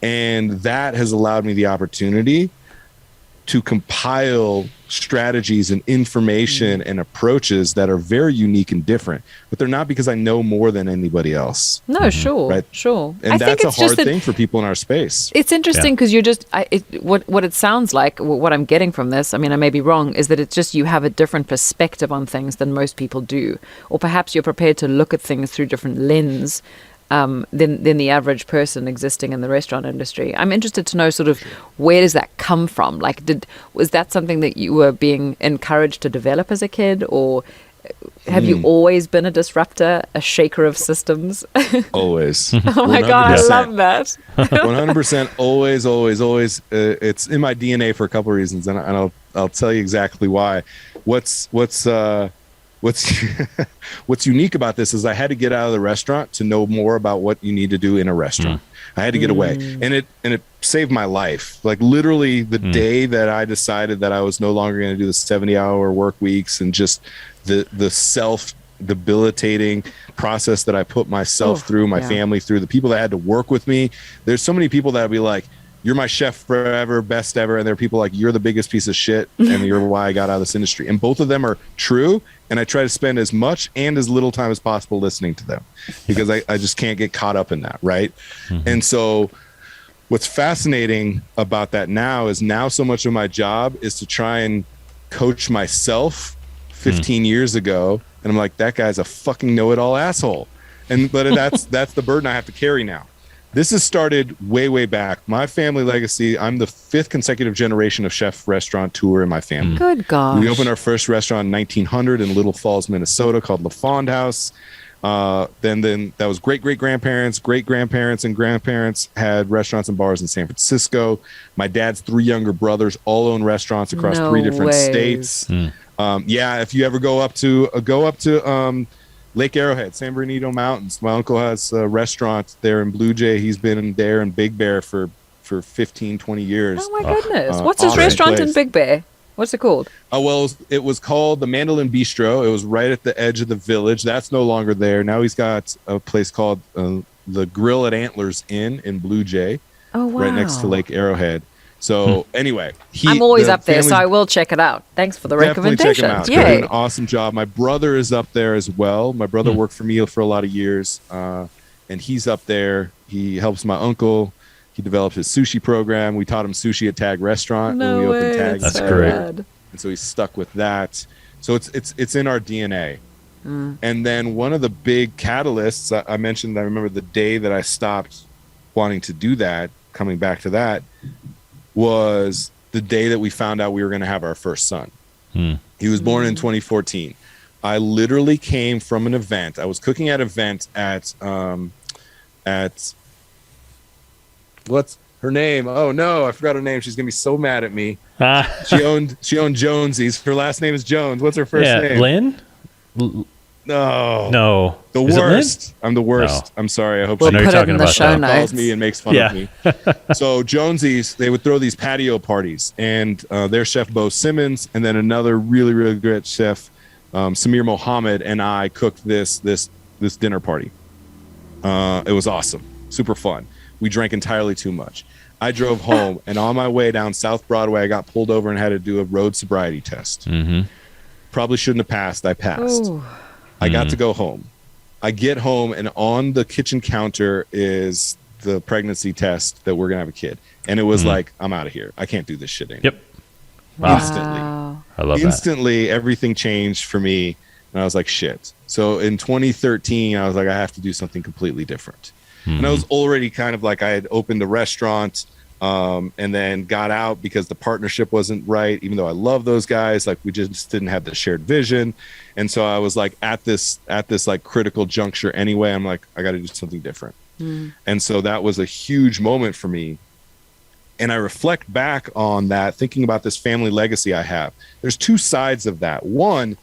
And that has allowed me the opportunity to compile strategies and information and approaches that are very unique and different, but they're not because I know more than anybody else. No, sure, right? Sure. And that's a hard thing for people in our space. It's interesting because you're just, what it sounds like, what I'm getting from this, I mean, I may be wrong, is that it's just you have a different perspective on things than most people do. Or perhaps you're prepared to look at things through different lens than the average person existing in the restaurant industry. I'm interested to know sort of, where does that come from? Like, was that something that you were being encouraged to develop as a kid, or have you always been a disruptor, a shaker of systems? Always. Oh my God, I love that. 100%. Always. It's in my DNA for a couple of reasons, and I'll tell you exactly why. What's unique about this is I had to get out of the restaurant to know more about what you need to do in a restaurant. I had to get away, and it saved my life. Like, literally the day that I decided that I was no longer going to do the 70-hour work weeks and just the self-debilitating process that I put myself through, my family through, the people that had to work with me. There's so many people that would be like, "You're my chef forever, best ever." And there are people like, "You're the biggest piece of shit, and you're why I got out of this industry." And both of them are true. And I try to spend as much and as little time as possible listening to them, because I just can't get caught up in that. Right. And so what's fascinating about that now is so much of my job is to try and coach myself 15 years ago. And I'm like, that guy's a fucking know-it-all asshole. But that's the burden I have to carry now. This has started way back. My family legacy, I'm the 5th consecutive generation of chef restaurateur in my family. Good gosh. We opened our first restaurant in 1900 in Little Falls, Minnesota, called La Fond House. Then that was great-great-grandparents, great-grandparents, and grandparents had restaurants and bars in San Francisco. My dad's 3 younger brothers all own restaurants across 3 different states. If you ever go up to Lake Arrowhead, San Bernardino Mountains. My uncle has a restaurant there in Blue Jay. He's been there in Big Bear for 15, 20 years. Oh, my goodness. What's his restaurant in Big Bear? What's it called? Oh, well, it was called the Mandolin Bistro. It was right at the edge of the village. That's no longer there. Now he's got a place called the Grill at Antlers Inn in Blue Jay. Oh, wow. Right next to Lake Arrowhead. So anyway, I'm always up there, so I will check it out. Thanks for the recommendation. Definitely check him out. Doing an awesome job. My brother is up there as well. My brother worked for me for a lot of years, and he's up there. He helps my uncle. He developed his sushi program. We taught him sushi at Tag Restaurant when we opened Tag. That's great. Rad. And so he's stuck with that. So it's in our DNA. And then one of the big catalysts I mentioned, I remember the day that I stopped wanting to do that, coming back to that, was the day that we found out we were going to have our first son. He was born in 2014. I literally came from an event. I was cooking at an event at what's her name? Oh no, I forgot her name. She's gonna be so mad at me. She owned Jonesy's. Her last name is Jones. What's her first name? Lynn? No. The Is it worst. I'm the worst. No. I'm sorry. I hope We'll she know put you're it in talking the about show that. notes. calls me and makes fun of me. So Jonesy's, they would throw these patio parties, and their chef Bo Simmons, and then another really, really great chef, Samir Mohammed, and I cooked this dinner party. It was awesome, super fun. We drank entirely too much. I drove home, and on my way down South Broadway, I got pulled over and had to do a road sobriety test. Probably shouldn't have passed. I passed. Ooh. I got to go home. I get home, and on the kitchen counter is the pregnancy test that we're going to have a kid. And it was like, I'm out of here. I can't do this shit anymore. Yep. Wow. Instantly. I love that. Instantly, everything changed for me. And I was like, shit. So in 2013, I was like, I have to do something completely different. And I was already kind of like, I had opened a restaurant and then got out because the partnership wasn't right. Even though I love those guys, like we just didn't have the shared vision. And so I was like at this like critical juncture anyway. I'm like, I got to do something different. And so that was a huge moment for me. And I reflect back on that, thinking about this family legacy I have. There's two sides of that. One,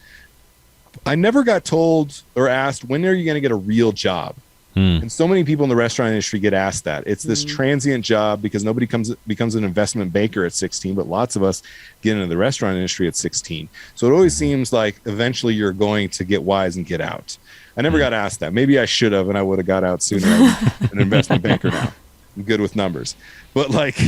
I never got told or asked, when are you going to get a real job? And so many people in the restaurant industry get asked that. It's this transient job because nobody becomes an investment banker at 16, but lots of us get into the restaurant industry at 16. So it always seems like eventually you're going to get wise and get out. I never got asked that. Maybe I should have, and I would have got out sooner. I'm an investment banker now. I'm good with numbers. But like,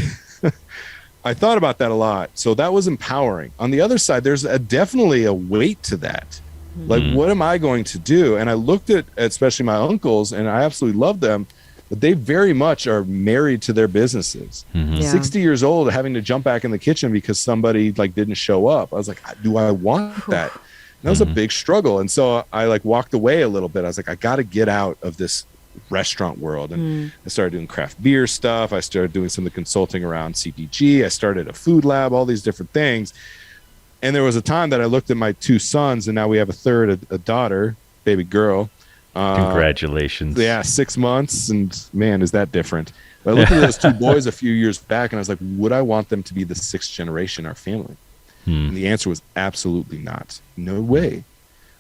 I thought about that a lot. So that was empowering. On the other side, there's definitely a weight to that. Like, what am I going to do? And I looked at especially my uncles, and I absolutely love them, but they very much are married to their businesses. 60 years old, having to jump back in the kitchen because somebody like didn't show up. I was like, do I want that? And that was a big struggle. And so I like walked away a little bit. I was like, I got to get out of this restaurant world. And I started doing craft beer stuff. I started doing some of the consulting around CPG. I started a food lab, all these different things. And there was a time that I looked at my two sons, and now we have a third, a daughter, baby girl. Congratulations. Yeah, 6 months, and man, is that different. But I looked at those two boys a few years back, and I was like, would I want them to be the sixth generation in our family? And the answer was absolutely not. No way.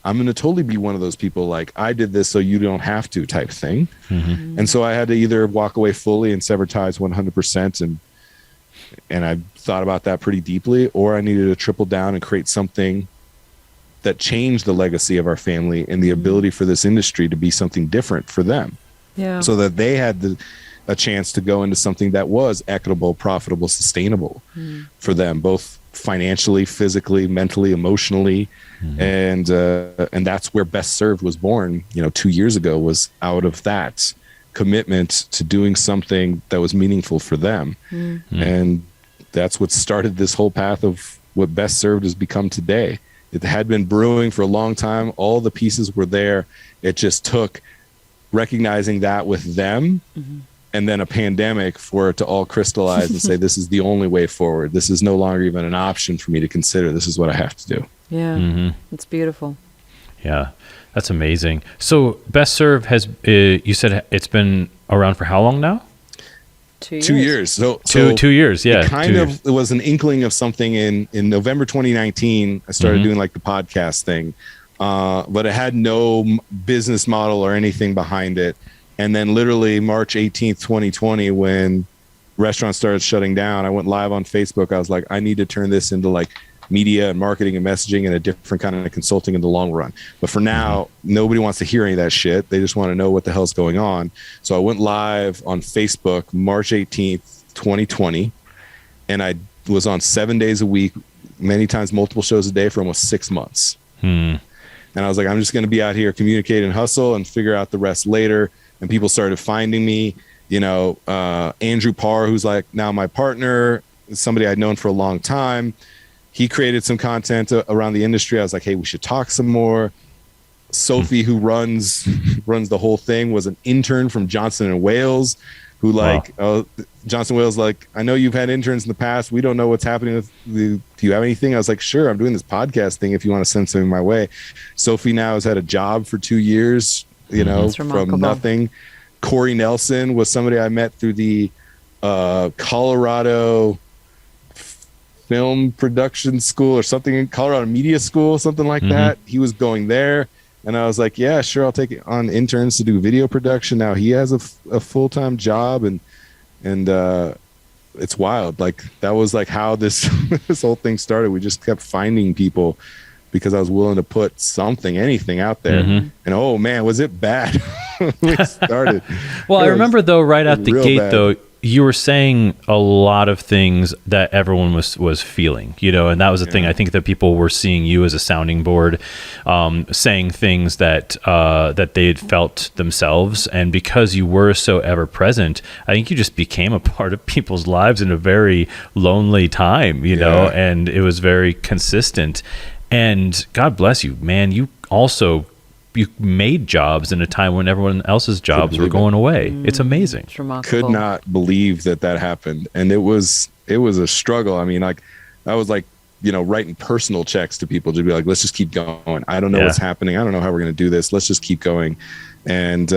I'm going to totally be one of those people like, I did this so you don't have to type thing. And so I had to either walk away fully and sever ties 100%, and I thought about that pretty deeply, or I needed to triple down and create something that changed the legacy of our family and the ability for this industry to be something different for them. So that they had a chance to go into something that was equitable, profitable, sustainable for them, both financially, physically, mentally, emotionally. And that's where Best Served was born, 2 years ago, was out of that commitment to doing something that was meaningful for them. And that's what started this whole path of what Best Served has become today. It had been brewing for a long time. All the pieces were there. It just took recognizing that with them and then a pandemic for it to all crystallize and say, this is the only way forward. This is no longer even an option for me to consider. This is what I have to do. It's beautiful. Yeah, that's amazing. So Best Served has, you said it's been around for how long now? 2 years. 2 years. So 2 years, yeah. It was an inkling of something in November 2019. I started doing like the podcast thing, but it had no business model or anything behind it. And then literally March 18th, 2020, when restaurants started shutting down, I went live on Facebook. I was like, I need to turn this into like media and marketing and messaging and a different kind of consulting in the long run. But for now, nobody wants to hear any of that shit. They just want to know what the hell's going on. So I went live on Facebook March 18th, 2020. And I was on 7 days a week, many times multiple shows a day for almost 6 months. And I was like, I'm just going to be out here, communicate and hustle and figure out the rest later. And people started finding me. Andrew Parr, who's like now my partner, somebody I'd known for a long time. He created some content around the industry. I was like, hey, we should talk some more. Sophie, who runs the whole thing, was an intern from Johnson and Wales, who Johnson Wales, like, I know you've had interns in the past. We don't know what's happening with do you have anything? I was like, sure, I'm doing this podcast thing if you want to send something my way. Sophie now has had a job for 2 years, from nothing. Corey Nelson was somebody I met through the Colorado Film Production School or something, Colorado Media School, something like that. He was going there. And I was like, yeah, sure, I'll take it on interns to do video production. Now he has a full-time job, and it's wild. Like, that was like how this whole thing started. We just kept finding people because I was willing to put anything out there. And oh man, was it bad when we started. Well, I remember though, right out the gate bad. Though, you were saying a lot of things that everyone was feeling, and that was the thing. I think that people were seeing you as a sounding board, saying things that they had felt themselves, and because you were so ever present, I think you just became a part of people's lives in a very lonely time, and it was very consistent. And God bless you, man. You made jobs in a time when everyone else's jobs were going away. It's amazing. It's remarkable. Could not believe that happened. And it was a struggle. I mean, like, I was like, writing personal checks to people to be like, let's just keep going. I don't know what's happening. I don't know how we're going to do this. Let's just keep going. And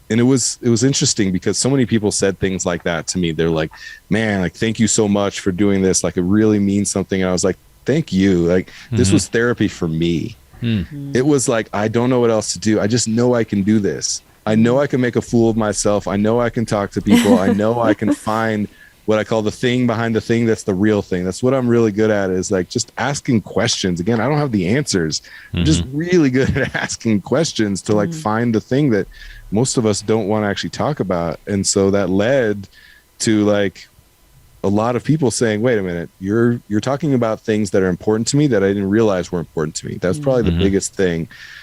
it was interesting because so many people said things like that to me. They're like, man, like, thank you so much for doing this. Like, it really means something. And I was like, thank you. Like, this was therapy for me. It was like, I don't know what else to do. I just know I can do this. I know I can make a fool of myself. I know I can talk to people. I know I can find what I call the thing behind the thing that's the real thing. That's what I'm really good at, is like just asking questions. Again, I don't have the answers. I'm just really good at asking questions to like find the thing that most of us don't want to actually talk about. And so that led to like a lot of people saying, wait a minute, you're talking about things that are important to me that I didn't realize were important to me. That's probably the biggest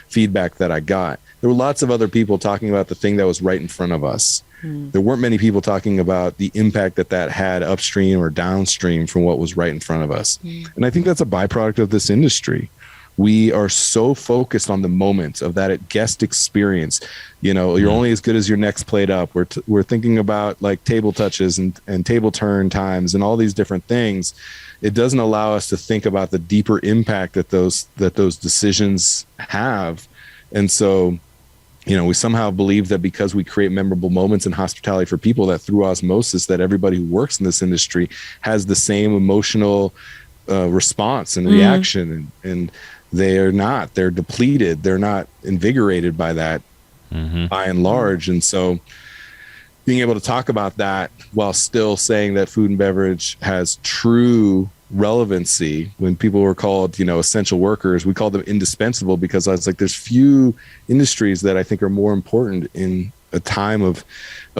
feedback that I got. There were lots of other people talking about the thing that was right in front of us. There weren't many people talking about the impact that had upstream or downstream from what was right in front of us. And I think that's a byproduct of this industry. We are so focused on the moment of that guest experience. You're only as good as your next plate up. We're thinking about like table touches and table turn times and all these different things. It doesn't allow us to think about the deeper impact that those decisions have. And so, we somehow believe that because we create memorable moments in hospitality for people, that through osmosis, that everybody who works in this industry has the same emotional response and reaction, and they're depleted. They're not invigorated by that by and large. And so being able to talk about that while still saying that food and beverage has true relevancy. When people were called, essential workers, we called them indispensable, because I was like, there's few industries that I think are more important in a time of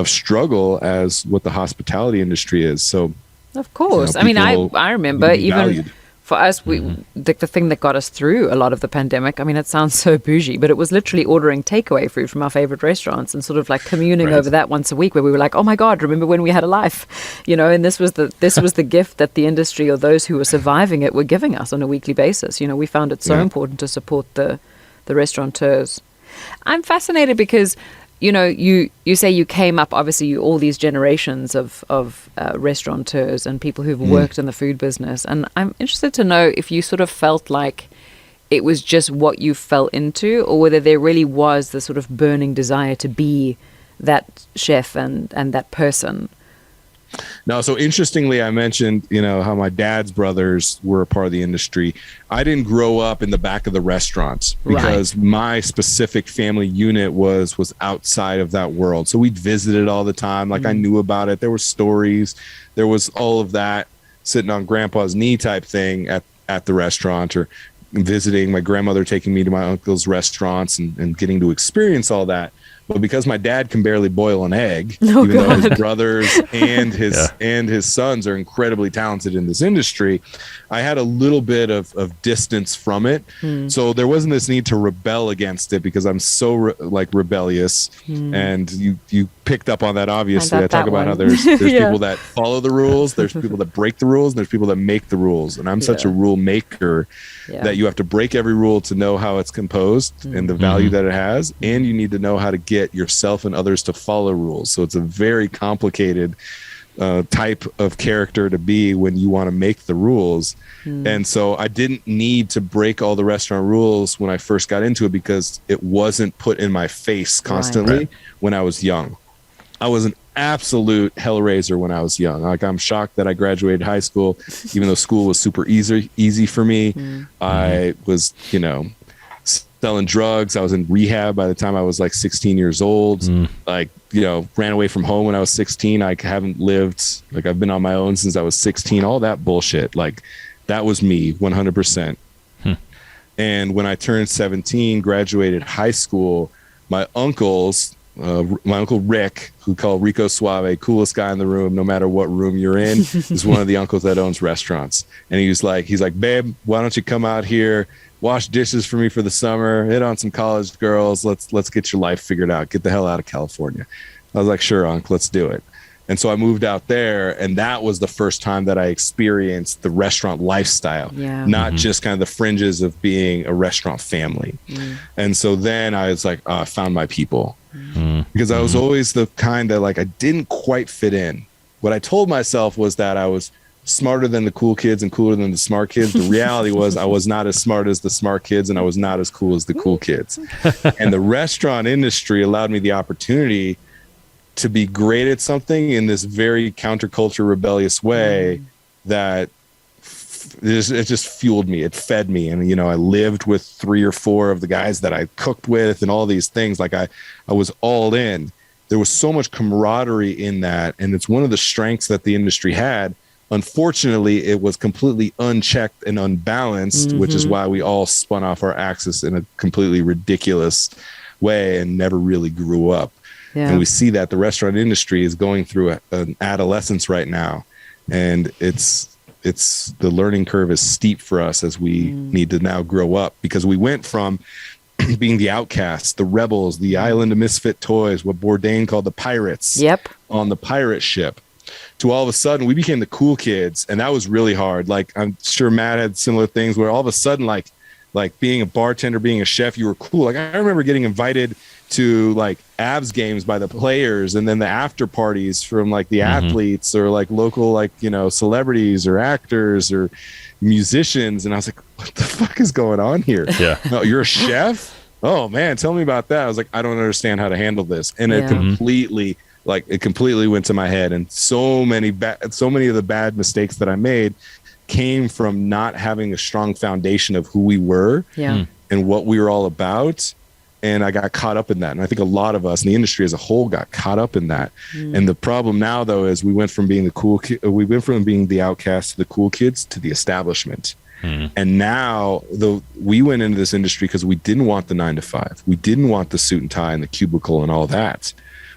struggle as what the hospitality industry is. So of course, I mean, I remember even valued. For us, the thing that got us through a lot of the pandemic, I mean, it sounds so bougie, but it was literally ordering takeaway food from our favorite restaurants and sort of like communing over that once a week, where we were like, oh my God, remember when we had a life, and this was the gift that the industry or those who were surviving it were giving us on a weekly basis. We found it so important to support the restaurateurs. I'm fascinated because you say you came up, obviously, all these generations of restaurateurs and people who've worked in the food business. And I'm interested to know if you sort of felt like it was just what you fell into, or whether there really was the sort of burning desire to be that chef and that person. No, so interestingly, I mentioned, how my dad's brothers were a part of the industry. I didn't grow up in the back of the restaurants because my specific family unit was outside of that world. So we'd visit it all the time. Like I knew about it. There were stories. There was all of that sitting on grandpa's knee type thing at the restaurant, or visiting my grandmother, taking me to my uncle's restaurants and getting to experience all that. But because my dad can barely boil an egg, Oh, even though his God. brothers and his sons are incredibly talented in this industry, I had a little bit of distance from it. So there wasn't this need to rebel against it because I'm so rebellious. And you picked up on that, obviously. I talk about how there's people that follow the rules, there's people that break the rules, and there's people that make the rules. And I'm such a rule maker that you have to break every rule to know how it's composed and the value that it has. And you need to know how to get yourself and others to follow rules. So it's a very complicated type of character to be when you want to make the rules. And so I didn't need to break all the restaurant rules when I first got into it because it wasn't put in my face constantly when I was young. I was an absolute hellraiser when I was young. Like, I'm shocked that I graduated high school, even though school was super easy for me. I was, selling drugs. I was in rehab by the time I was like 16 years old. Ran away from home when I was 16. I haven't lived, I've been on my own since I was 16, all that bullshit. That was me 100%. And when I turned 17, graduated high school, my uncle Rick, who called Rico Suave, coolest guy in the room, no matter what room you're in, is one of the uncles that owns restaurants. And he's like, babe, why don't you come out here, wash dishes for me for the summer, hit on some college girls, let's get your life figured out, get the hell out of California. I was like, sure, Unc, let's do it. And so I moved out there, and that was the first time that I experienced the restaurant lifestyle, not just kind of the fringes of being a restaurant family. And so then I was like, I found my people, because I was always the kind that I didn't quite fit in. What I told myself was that I was smarter than the cool kids and cooler than the smart kids. The reality was I was not as smart as the smart kids, and I was not as cool as the cool kids. And the restaurant industry allowed me the opportunity to be great at something in this very counterculture, rebellious way that it just fueled me. It fed me. And, I lived with 3 or 4 of the guys that I cooked with and all these things. I was all in. There was so much camaraderie in that. And it's one of the strengths that the industry had. Unfortunately, it was completely unchecked and unbalanced, which is why we all spun off our axis in a completely ridiculous way and never really grew up. And we see that the restaurant industry is going through an adolescence right now. And it's the learning curve is steep for us as we need to now grow up, because we went from being the outcasts, the rebels, the island of misfit toys, what Bourdain called the pirates on the pirate ship, to all of a sudden we became the cool kids. And that was really hard. I'm sure Matt had similar things where all of a sudden, like being a bartender, being a chef, you were cool. I remember getting invited to Avs games by the players, and then the after parties from the athletes or local celebrities or actors or musicians. And I was like, what the fuck is going on here? Oh, you're a chef? Oh man, tell me about that. I was like, I don't understand how to handle this. And it completely went to my head. And so many of the bad mistakes that I made came from not having a strong foundation of who we were and what we were all about. And I got caught up in that. And I think a lot of us in the industry as a whole got caught up in that. And the problem now, though, is we went from being the outcast to the cool kids to the establishment. And now we went into this industry because we didn't want the 9 to 5. We didn't want the suit and tie and the cubicle and all that.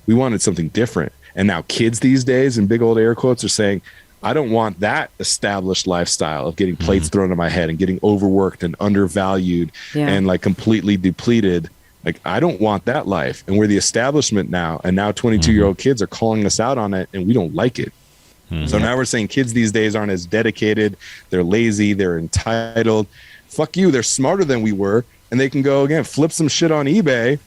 We wanted something different. And now kids these days, in big old air quotes, are saying, I don't want that established lifestyle of getting plates thrown at my head and getting overworked and undervalued and completely depleted. I don't want that life. And we're the establishment now. And now 22-year-old kids are calling us out on it, and we don't like it. So now we're saying kids these days aren't as dedicated. They're lazy. They're entitled. Fuck you. They're smarter than we were. And they can go, again, flip some shit on eBay,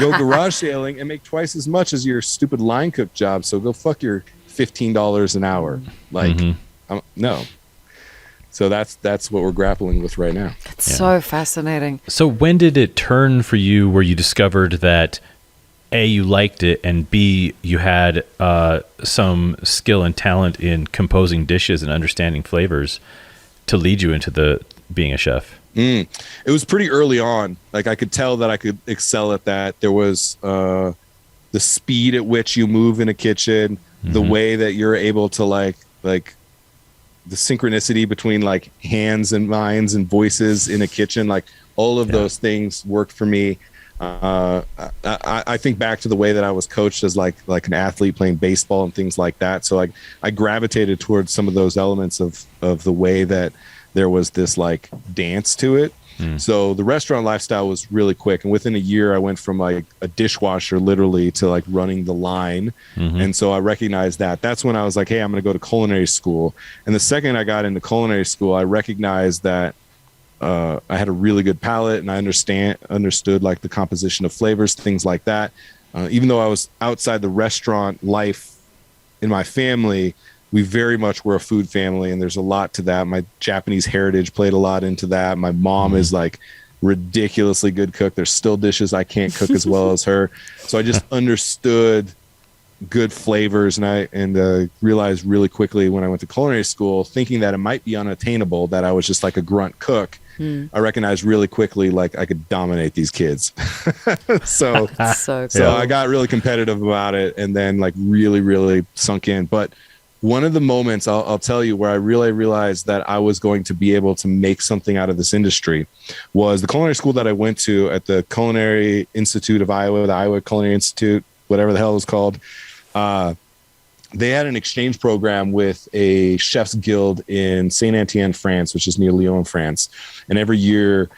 go garage sailing, and make twice as much as your stupid line cook job. So go fuck your $15 an hour. No. So that's what we're grappling with right now. It's so fascinating. So when did it turn for you where you discovered that A, you liked it, and B, you had some skill and talent in composing dishes and understanding flavors to lead you into being a chef? It was pretty early on. I could tell that I could excel at that. There was the speed at which you move in a kitchen, the way that you're able to like the synchronicity between hands and minds and voices in a kitchen, all of those things worked for me. I think back to the way that I was coached as like an athlete playing baseball and things like that. So like I gravitated towards some of those elements of the way that there was this like dance to it. So the restaurant lifestyle was really quick. And within a year, I went from like a dishwasher literally to like running the line. And so I recognized that. That's when I was like, hey, I'm going to go to culinary school. And the second I got into culinary school, I recognized that I had a really good palate and I understood like the composition of flavors, things like that. Even though I was outside the restaurant life in my family, we very much were a food family, and there's a lot to that. My Japanese heritage played a lot into that. My mom is like ridiculously good cook. There's still dishes I can't cook as well as her. So I just understood good flavors, and I realized really quickly when I went to culinary school, thinking that it might be unattainable, that I was just like a grunt cook. I recognized really quickly like I could dominate these kids. so I got really competitive about it, and then like really sunk in. But one of the moments I'll tell you where I really realized that I was going to be able to make something out of this industry was the culinary school that I went to at the Culinary Institute of Iowa, the Iowa Culinary Institute, whatever the hell it was called. They had an exchange program with a chef's guild in Saint Etienne, France, which is near Lyon, France. And every year,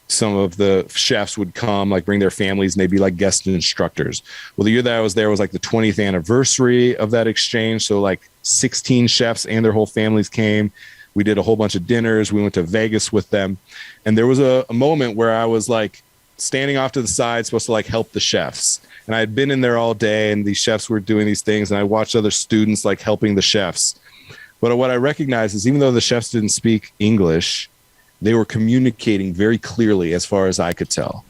some of the chefs would come, like bring their families, and they'd be like guest instructors. Well, the year that I was there was like the 20th anniversary of that exchange. So like 16 chefs and their whole families came. We did a whole bunch of dinners. We went to Vegas with them. And there was a moment where I was like standing off to the side, supposed to like help the chefs. And I had been in there all day, and these chefs were doing these things, and I watched other students like helping the chefs. But what I recognized is even though the chefs didn't speak English, they were communicating very clearly as far as I could tell,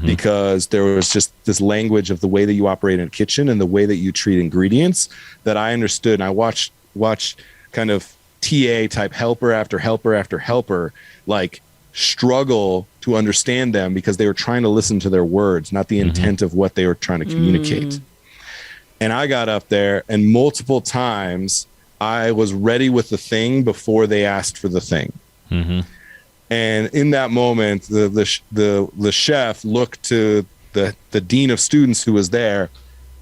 because there was just this language of the way that you operate in a kitchen and the way that you treat ingredients that I understood. And I watched kind of TA type helper after helper after helper, like struggle to understand them because they were trying to listen to their words, not the intent of what they were trying to communicate. And I got up there, and multiple times I was ready with the thing before they asked for the thing. And in that moment, the chef looked to the dean of students who was there,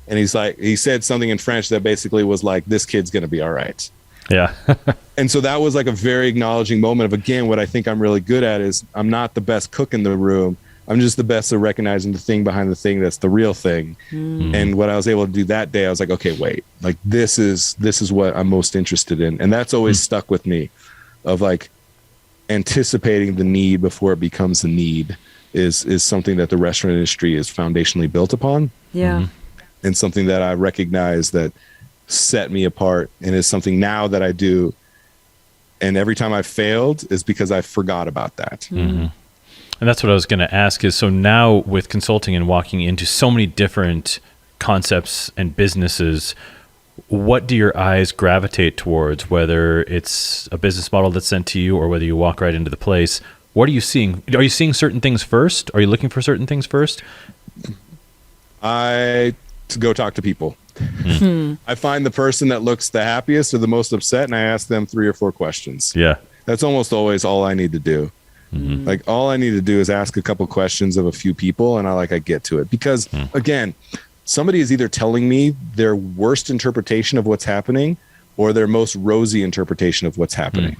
and he said something in French that basically was like, "This kid's going to be all right." Yeah. And so that was like a very acknowledging moment of, again, what I think I'm really good at is I'm not the best cook in the room. I'm just the best at recognizing the thing behind the thing that's the real thing. And what I was able to do that day, I was like, okay, wait, like this is what I'm most interested in. And that's always stuck with me, of like anticipating the need before it becomes a need is something that the restaurant industry is foundationally built upon. Yeah. And something that I recognize that set me apart, and is something now that I do. And every time I failed is because I forgot about that. And that's what I was going to ask is, so now with consulting and walking into so many different concepts and businesses, what do your eyes gravitate towards, whether it's a business model that's sent to you or whether you walk right into the place? What are you seeing? Are you seeing certain things first? Are you looking for certain things first? I go talk to people. I find the person that looks the happiest or the most upset, and I ask them 3 or 4 questions. Yeah. That's almost always all I need to do. Like all I need to do is ask a couple questions of a few people, and I get to it. Because again, somebody is either telling me their worst interpretation of what's happening or their most rosy interpretation of what's happening.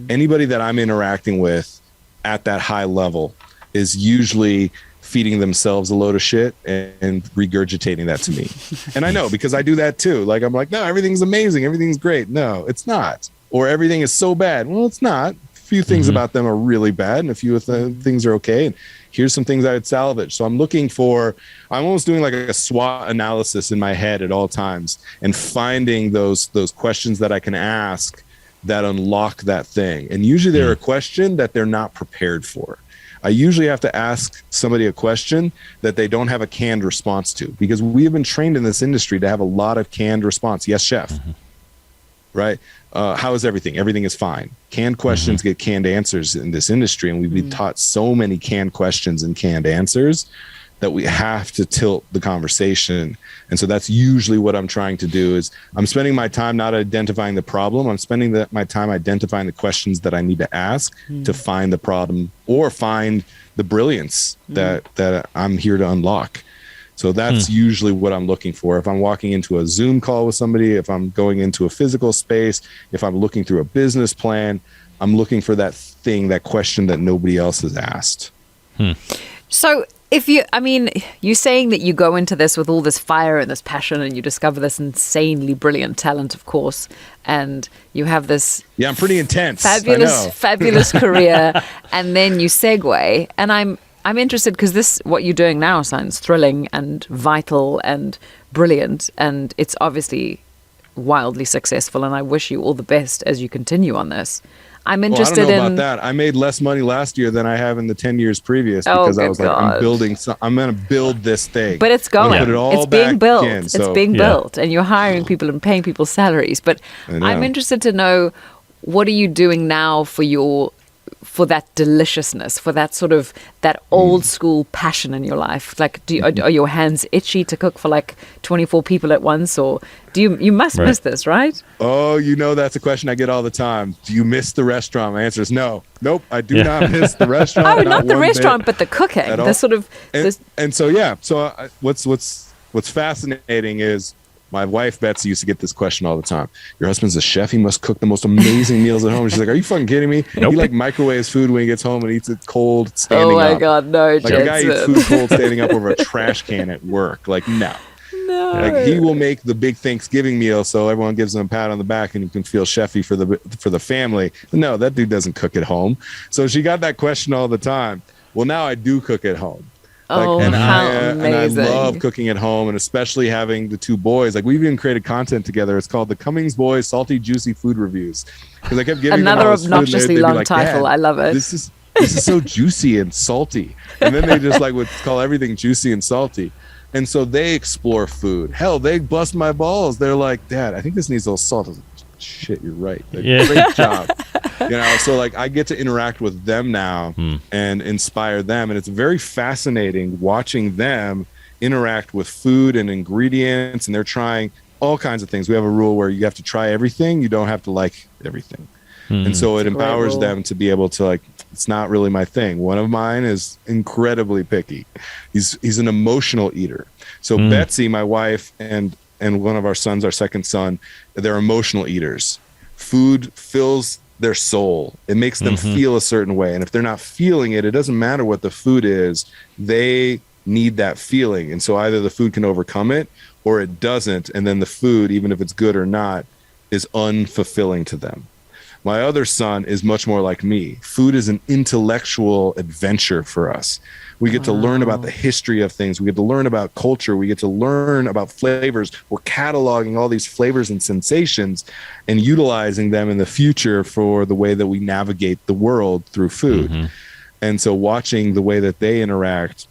Anybody that I'm interacting with at that high level is usually feeding themselves a load of shit and regurgitating that to me. And I know, because I do that too. Like, I'm like, no, everything's amazing. Everything's great. No, it's not. Or everything is so bad. Well, it's not. A few things about them are really bad, and a few of the things are okay. And here's some things I would salvage. So I'm almost doing like a SWOT analysis in my head at all times, and finding those questions that I can ask that unlock that thing. And usually they're a question that they're not prepared for. I usually have to ask somebody a question that they don't have a canned response to, because we have been trained in this industry to have a lot of canned response. Yes, chef. Right? How is everything? Everything is fine. Canned questions get canned answers in this industry, and we've been taught so many canned questions and canned answers that we have to tilt the conversation. And so that's usually what I'm trying to do is I'm spending my time not identifying the problem. I'm spending my time identifying the questions that I need to ask to find the problem or find the brilliance that I'm here to unlock. So that's usually what I'm looking for. If I'm walking into a Zoom call with somebody, if I'm going into a physical space, if I'm looking through a business plan, I'm looking for that thing, that question that nobody else has asked. So you're saying that you go into this with all this fire and this passion and you discover this insanely brilliant talent, of course, and you have this I'm pretty intense. Fabulous career, and then you segue. And I'm interested because what you're doing now sounds thrilling and vital and brilliant, and it's obviously wildly successful, and I wish you all the best as you continue on this. I'm interested I don't know about that. I made less money last year than I have in the 10 years previous because I was like, I'm going to build this thing. But it's going. Put it all it's being built. In, it's being built, and you're hiring people and paying people salaries. But I'm interested to know, what are you doing now for that deliciousness, for that sort of that old school passion in your life? Like, are your hands itchy to cook for like 24 people at once, or you must miss this, right? Oh, that's a question I get all the time. Do you miss the restaurant? My answer is no. Nope, I do not miss the restaurant. Oh, not the restaurant, but the cooking. The sort of what's fascinating is my wife, Betsy, used to get this question all the time. Your husband's a chef. He must cook the most amazing meals at home. And she's like, are you fucking kidding me? Nope. He microwaves food when he gets home and eats it cold standing up. Oh my God, no, Like Jensen. a guy eats food cold standing up over a trash can at work. Like, no. Like, he will make the big Thanksgiving meal so everyone gives him a pat on the back and you can feel chefy for the family. No, that dude doesn't cook at home. So she got that question all the time. Well, now I do cook at home. Amazing. And I love cooking at home, and especially having the two boys. Like, we've even created content together. It's called the Cummings Boys Salty Juicy Food Reviews. Because I kept giving them another all this food, obnoxiously they'd be long like, title. Dad, I love it. This is so juicy and salty. And then they just would call everything juicy and salty. And so they explore food. Hell, they bust my balls. They're like, Dad, I think this needs a little salt. I was like, shit, you're right. Great job. So I get to interact with them now and inspire them. And it's very fascinating watching them interact with food and ingredients. And they're trying all kinds of things. We have a rule where you have to try everything. You don't have to like everything. And so it empowers them to be able to it's not really my thing. One of mine is incredibly picky. He's an emotional eater. So Betsy, my wife, and one of our sons, our second son, they're emotional eaters. Food fills their soul. It makes them feel a certain way. And if they're not feeling it, it doesn't matter what the food is. They need that feeling. And so either the food can overcome it or it doesn't. And then the food, even if it's good or not, is unfulfilling to them. My other son is much more like me. Food is an intellectual adventure for us. We get to learn about the history of things. We get to learn about culture. We get to learn about flavors. We're cataloging all these flavors and sensations and utilizing them in the future for the way that we navigate the world through food. And so watching the way that they interact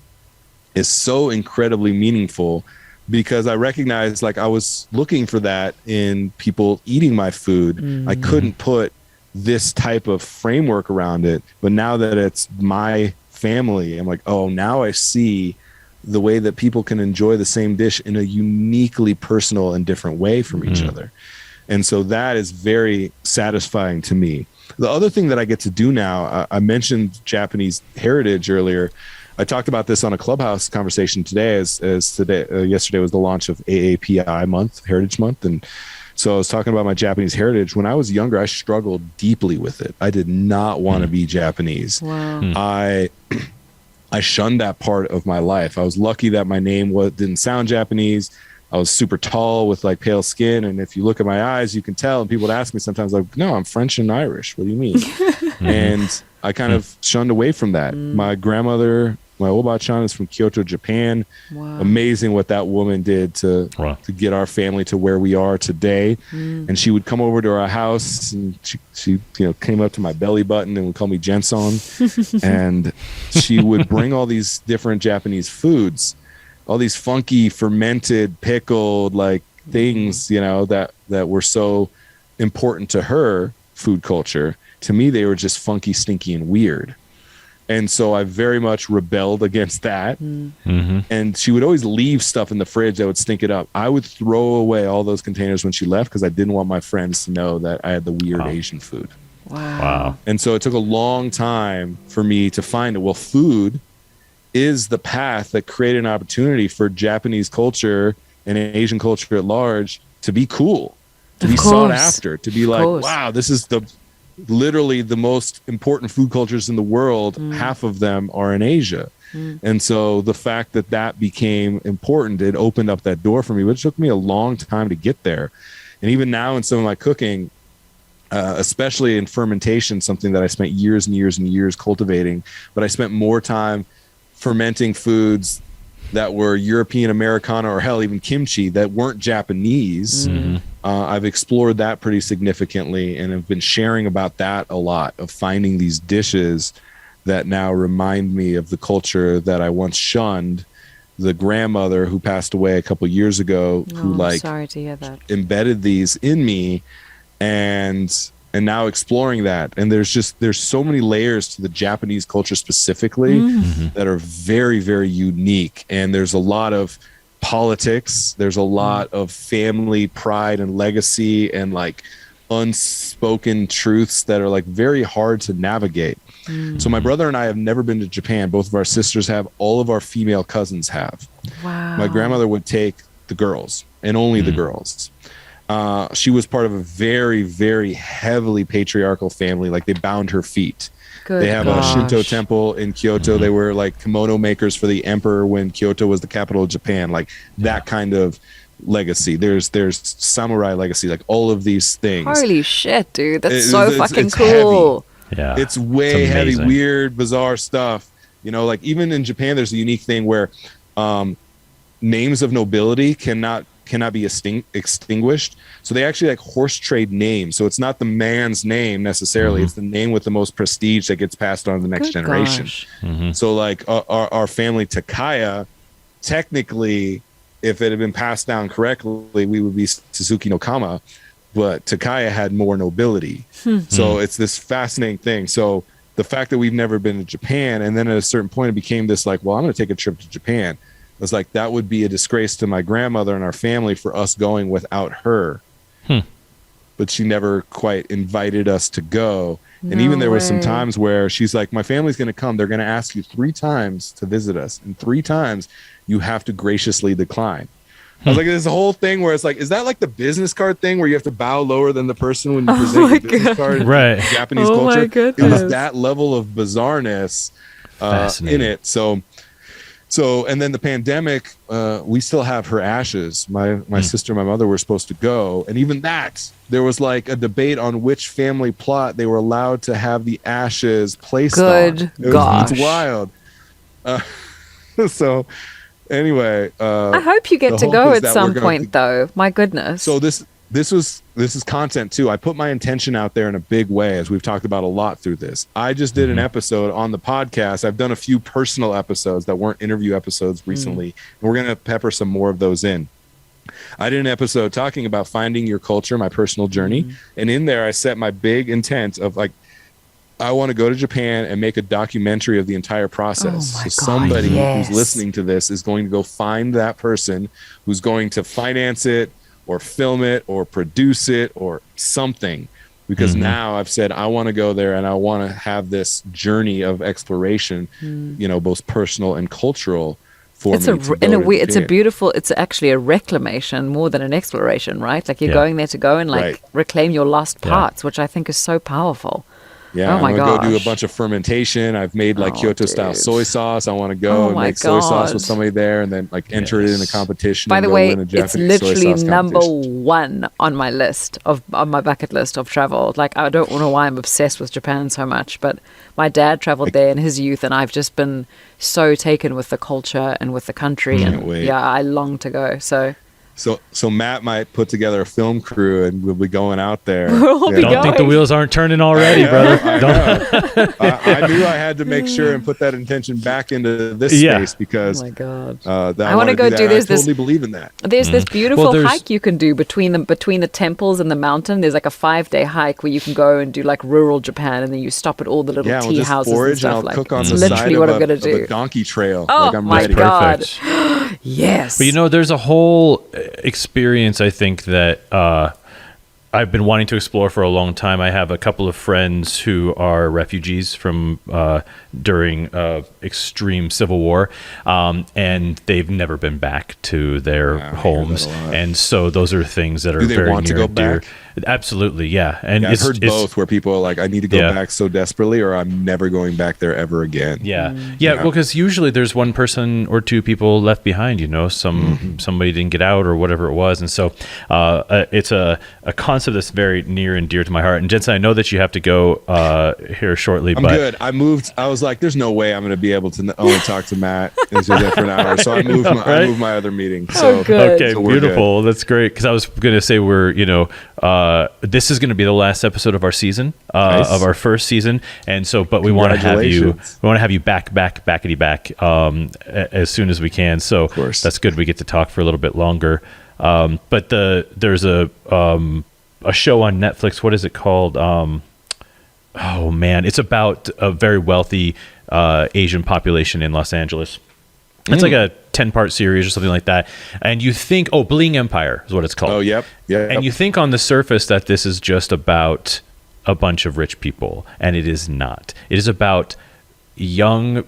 is so incredibly meaningful, because I recognize I was looking for that in people eating my food. I couldn't put this type of framework around it, but now that it's my family, I'm like, oh, now I see the way that people can enjoy the same dish in a uniquely personal and different way from each other. And so that is very satisfying to me. The other thing that I get to do now, I mentioned Japanese heritage earlier. I talked about this on a Clubhouse conversation today, yesterday was the launch of AAPI month, Heritage Month. And so I was talking about my Japanese heritage. When I was younger, I struggled deeply with it. I did not want to be Japanese. Wow. I shunned that part of my life. I was lucky that my name didn't sound Japanese. I was super tall with pale skin. And if you look at my eyes, you can tell. And people would ask me sometimes no, I'm French and Irish. What do you mean? And I kind of shunned away from that. My grandmother, my Oba-chan, is from Kyoto, Japan. Wow. Amazing what that woman did to get our family to where we are today. And she would come over to our house, and she came up to my belly button and would call me Jensen. And she would bring all these different Japanese foods, all these funky fermented pickled things that were so important to her food culture. To me, they were just funky, stinky, and weird. And so I very much rebelled against that. Mm-hmm. And she would always leave stuff in the fridge that would stink it up. I would throw away all those containers when she left because I didn't want my friends to know that I had the weird Asian food. Wow. And so it took a long time for me to find it. Well, food is the path that created an opportunity for Japanese culture and Asian culture at large to be cool, to be sought after, to be like, wow, this is literally the most important food cultures in the world. Half of them are in Asia. And so the fact that that became important, it opened up that door for me, which took me a long time to get there. And even now in some of my cooking, especially in fermentation, something that I spent years and years and years cultivating, but I spent more time fermenting foods that were European, Americana, or hell, even kimchi that weren't Japanese. I've explored that pretty significantly and have been sharing about that a lot, of finding these dishes that now remind me of the culture that I once shunned. The grandmother who passed away a couple years ago, who sorry to hear that, embedded these in me, and now exploring that. And there's so many layers to the Japanese culture specifically that are very, very unique. And there's a lot of politics, there's a lot of family pride and legacy and like unspoken truths that are like very hard to navigate. So my brother and I have never been to Japan. Both of our sisters have. All of our female cousins have. Wow. My grandmother would take the girls and only the girls. She was part of a very, very heavily patriarchal family. Like, they bound her feet. They have a Shinto temple in Kyoto. They were like kimono makers for the emperor when Kyoto was the capital of Japan. Like that kind of legacy. There's samurai legacy. Like all of these things. Holy shit, dude! That's so fucking cool. Heavy. Yeah, it's way heavy, weird, bizarre stuff. You know, like even in Japan, there's a unique thing where names of nobility cannot be extinguished. So they actually like horse trade names. So it's not the man's name necessarily. It's the name with the most prestige that gets passed on to the next generation. So like our family Takaya, technically, if it had been passed down correctly, we would be Suzuki no Kama, but Takaya had more nobility. So it's this fascinating thing. So the fact that we've never been to Japan, and then at a certain point it became this like, well, I'm going to take a trip to Japan. It was like, that would be a disgrace to my grandmother and our family for us going without her. But she never quite invited us to go. And even there were some times where she's like, my family's going to come. They're going to ask you 3 times to visit us. And 3 times you have to graciously decline. I was like, there's a whole thing where it's like, is that like the business card thing where you have to bow lower than the person when you present your business card in Japanese culture? It was that level of bizarreness in it. So, and then the pandemic, we still have her ashes. My sister and my mother were supposed to go. And even that, there was like a debate on which family plot they were allowed to have the ashes placed on. It's wild. So anyway. I hope you get to go at some point, though. My goodness. So this is content too. I put my intention out there in a big way, as we've talked about a lot through this. I just did an episode on the podcast. I've done a few personal episodes that weren't interview episodes recently. And we're going to pepper some more of those in. I did an episode talking about finding your culture, my personal journey. And in there, I set my big intent of like, I want to go to Japan and make a documentary of the entire process. So somebody who's listening to this is going to go find that person who's going to finance it, or film it, or produce it, or something. Because now I've said, I want to go there and I want to have this journey of exploration, you know, both personal and cultural for me. It's a beautiful, it's actually a reclamation more than an exploration, right? Like you're going there to go and like reclaim your lost parts, which I think is so powerful. Yeah, I'm going to go do a bunch of fermentation. I've made like Kyoto-style soy sauce. I want to go and make soy sauce with somebody there and then like enter it in a competition. By the way, it's literally number 1 on my list on my bucket list of travel. Like, I don't know why I'm obsessed with Japan so much, but my dad traveled there in his youth and I've just been so taken with the culture and with the country. And I long to go. So So Matt might put together a film crew, and we'll be going out there. We'll be Don't think the wheels aren't turning already, brother. I knew I had to make sure and put that intention back into this space because. Oh my God! I want to go do this. I totally believe in that. There's this beautiful hike you can do between the temples and the mountain. There's like a 5-day hike where you can go and do like rural Japan, and then you stop at all the little tea houses and stuff. And I'll cook on the side of a donkey trail. Oh like I'm my ready. God! Yes. But there's a whole experience I think that I've been wanting to explore for a long time. I have a couple of friends who are refugees from during extreme civil war, and they've never been back to their homes. And so those are things that are very want near to go and dear. back? Absolutely, yeah. And I've heard both, where people are like, I need to go back so desperately, or I'm never going back there ever again. Well, because usually there's one person or two people left behind, somebody didn't get out or whatever it was. And so it's a concept that's very near and dear to my heart. And Jensen, I know that you have to go here shortly. I'm good. I moved. I was like, there's no way I'm going to be able to only talk to Matt for an hour. So I moved my other meeting. So, good. Okay, so beautiful. That's great. Because I was going to say this is going to be the last episode of our season, of our first season, and so, but we want to have you backity back as soon as we can. So of course. That's good. We get to talk for a little bit longer. But there's a show on Netflix. What is it called? Oh man, it's about a very wealthy Asian population in Los Angeles. It's like a 10-part series or something like that. And you think, Bling Empire is what it's called. Oh, yep. And you think on the surface that this is just about a bunch of rich people, and it is not. It is about young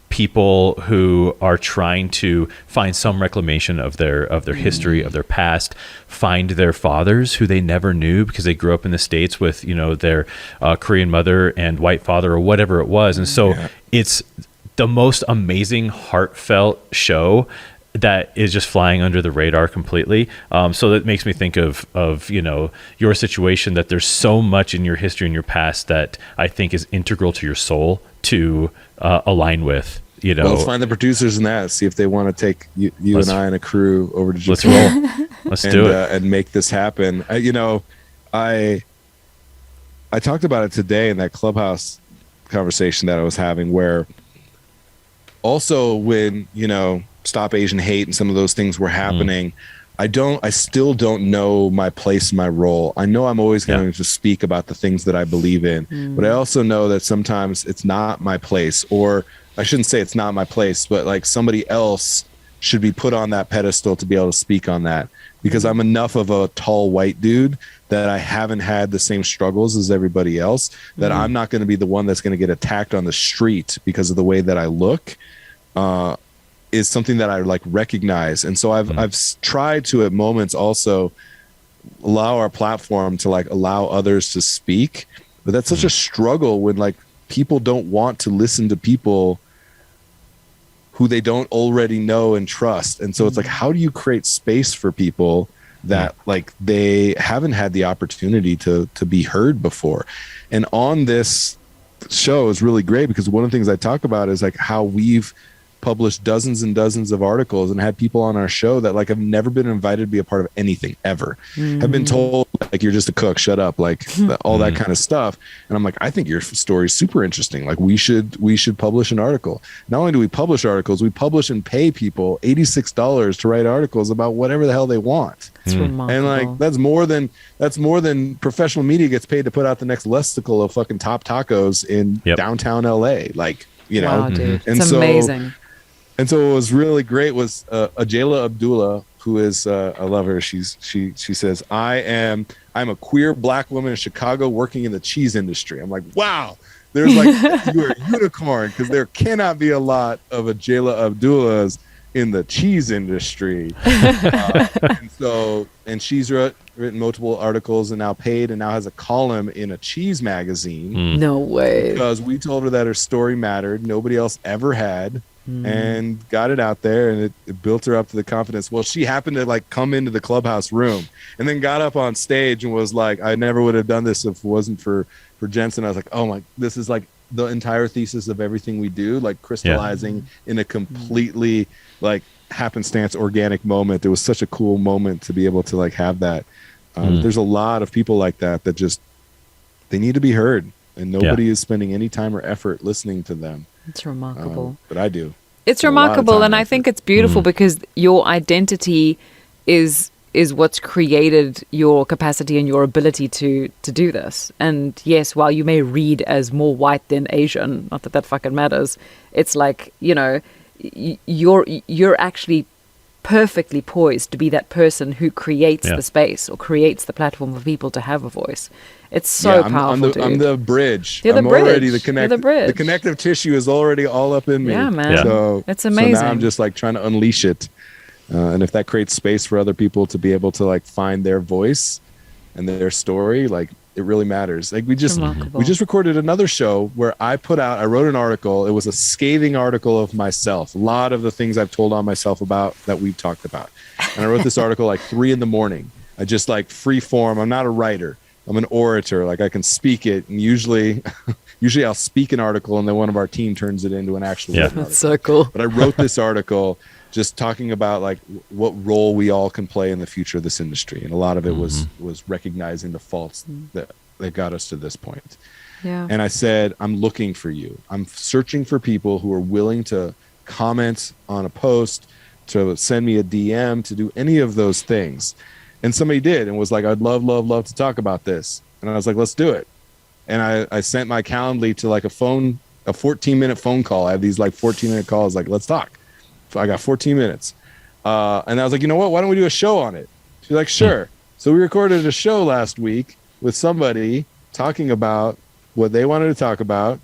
people who are trying to find some reclamation of their history, of their past, find their fathers who they never knew because they grew up in the States with, their Korean mother and white father or whatever it was. And so it's the most amazing, heartfelt show that is just flying under the radar completely. So that makes me think of your situation, that there's so much in your history and your past that I think is integral to your soul to align with. Well, let's find the producers in that. See if they want to take you and I and a crew over to Japan. Let's roll. Let's do it and make this happen. I talked about it today in that Clubhouse conversation that I was having, where also when Stop Asian Hate and some of those things were happening, I still don't know my place, my role. I know I'm always going to speak about the things that I believe in, but I also know that sometimes it's not my place, or I shouldn't say it's not my place, but like somebody else should be put on that pedestal to be able to speak on that, because I'm enough of a tall white dude that I haven't had the same struggles as everybody else, that I'm not going to be the one that's going to get attacked on the street because of the way that I look. Is something that I like recognize. And so I've tried to at moments also allow our platform to like allow others to speak, but that's such a struggle when like people don't want to listen to people who they don't already know and trust. And so it's like, how do you create space for people that like they haven't had the opportunity to be heard before? And on this show is really great, because one of the things I talk about is like how we've published dozens and dozens of articles and had people on our show that like have never been invited to be a part of anything ever, have been told like, you're just a cook, shut up, like all that kind of stuff. And I'm like, I think your story is super interesting. Like we should publish an article. Not only do we publish articles, we publish and pay people $86 to write articles about whatever the hell they want. It's remarkable. And like that's more than professional media gets paid to put out the next listicle of fucking top tacos in downtown LA. Like, wow, dude. And it's amazing. And so what was really great was Ajayla Abdullah, who is I love her. She says, I'm a queer black woman in Chicago working in the cheese industry. I'm like, wow, there's like you're a unicorn, because there cannot be a lot of Ajayla Abdullahs in the cheese industry. And she's written multiple articles and now paid and now has a column in a cheese magazine. No way. Because we told her that her story mattered. Nobody else ever had. And got it out there, and it built her up to the confidence. Well, she happened to like come into the Clubhouse room and then got up on stage and was like, I never would have done this if it wasn't for Jensen. I was like, oh my, this is like the entire thesis of everything we do, like crystallizing in a completely like happenstance organic moment. It was such a cool moment to be able to like have that. There's a lot of people like that just, they need to be heard, and nobody is spending any time or effort listening to them. It's remarkable. But I do. It's remarkable, and I think it's beautiful because your identity is what's created your capacity and your ability to do this. And yes, while you may read as more white than Asian, not that fucking matters, it's like, you know, you're actually perfectly poised to be that person who creates the space or creates the platform for people to have a voice. It's so powerful, dude. I'm the bridge. You're the bridge. Already You're the bridge. The connective tissue is already all up in me. Yeah, man. Yeah. So it's amazing. So now I'm just like trying to unleash it. And if that creates space for other people to be able to like find their voice and their story, like it really matters. Like we just recorded another show where I wrote an article. It was a scathing article of myself. A lot of the things I've told on myself about that we've talked about. And I wrote this article like 3 a.m. I just like free form. I'm not a writer. I'm an orator. Like I can speak it. And usually I'll speak an article and then one of our team turns it into an actual article. That's so cool. But I wrote this article just talking about like what role we all can play in the future of this industry. And a lot of it was recognizing the faults that got us to this point. Yeah. And I said, I'm looking for you. I'm searching for people who are willing to comment on a post, to send me a DM, to do any of those things. And somebody did and was like, I'd love to talk about this. And I was like, let's do it. And I sent my Calendly to like a 14-minute phone call. I have these like 14-minute calls, like, let's talk. So I got 14 minutes. And I was like, you know what? Why don't we do a show on it? She's like, sure. So we recorded a show last week with somebody talking about what they wanted to talk about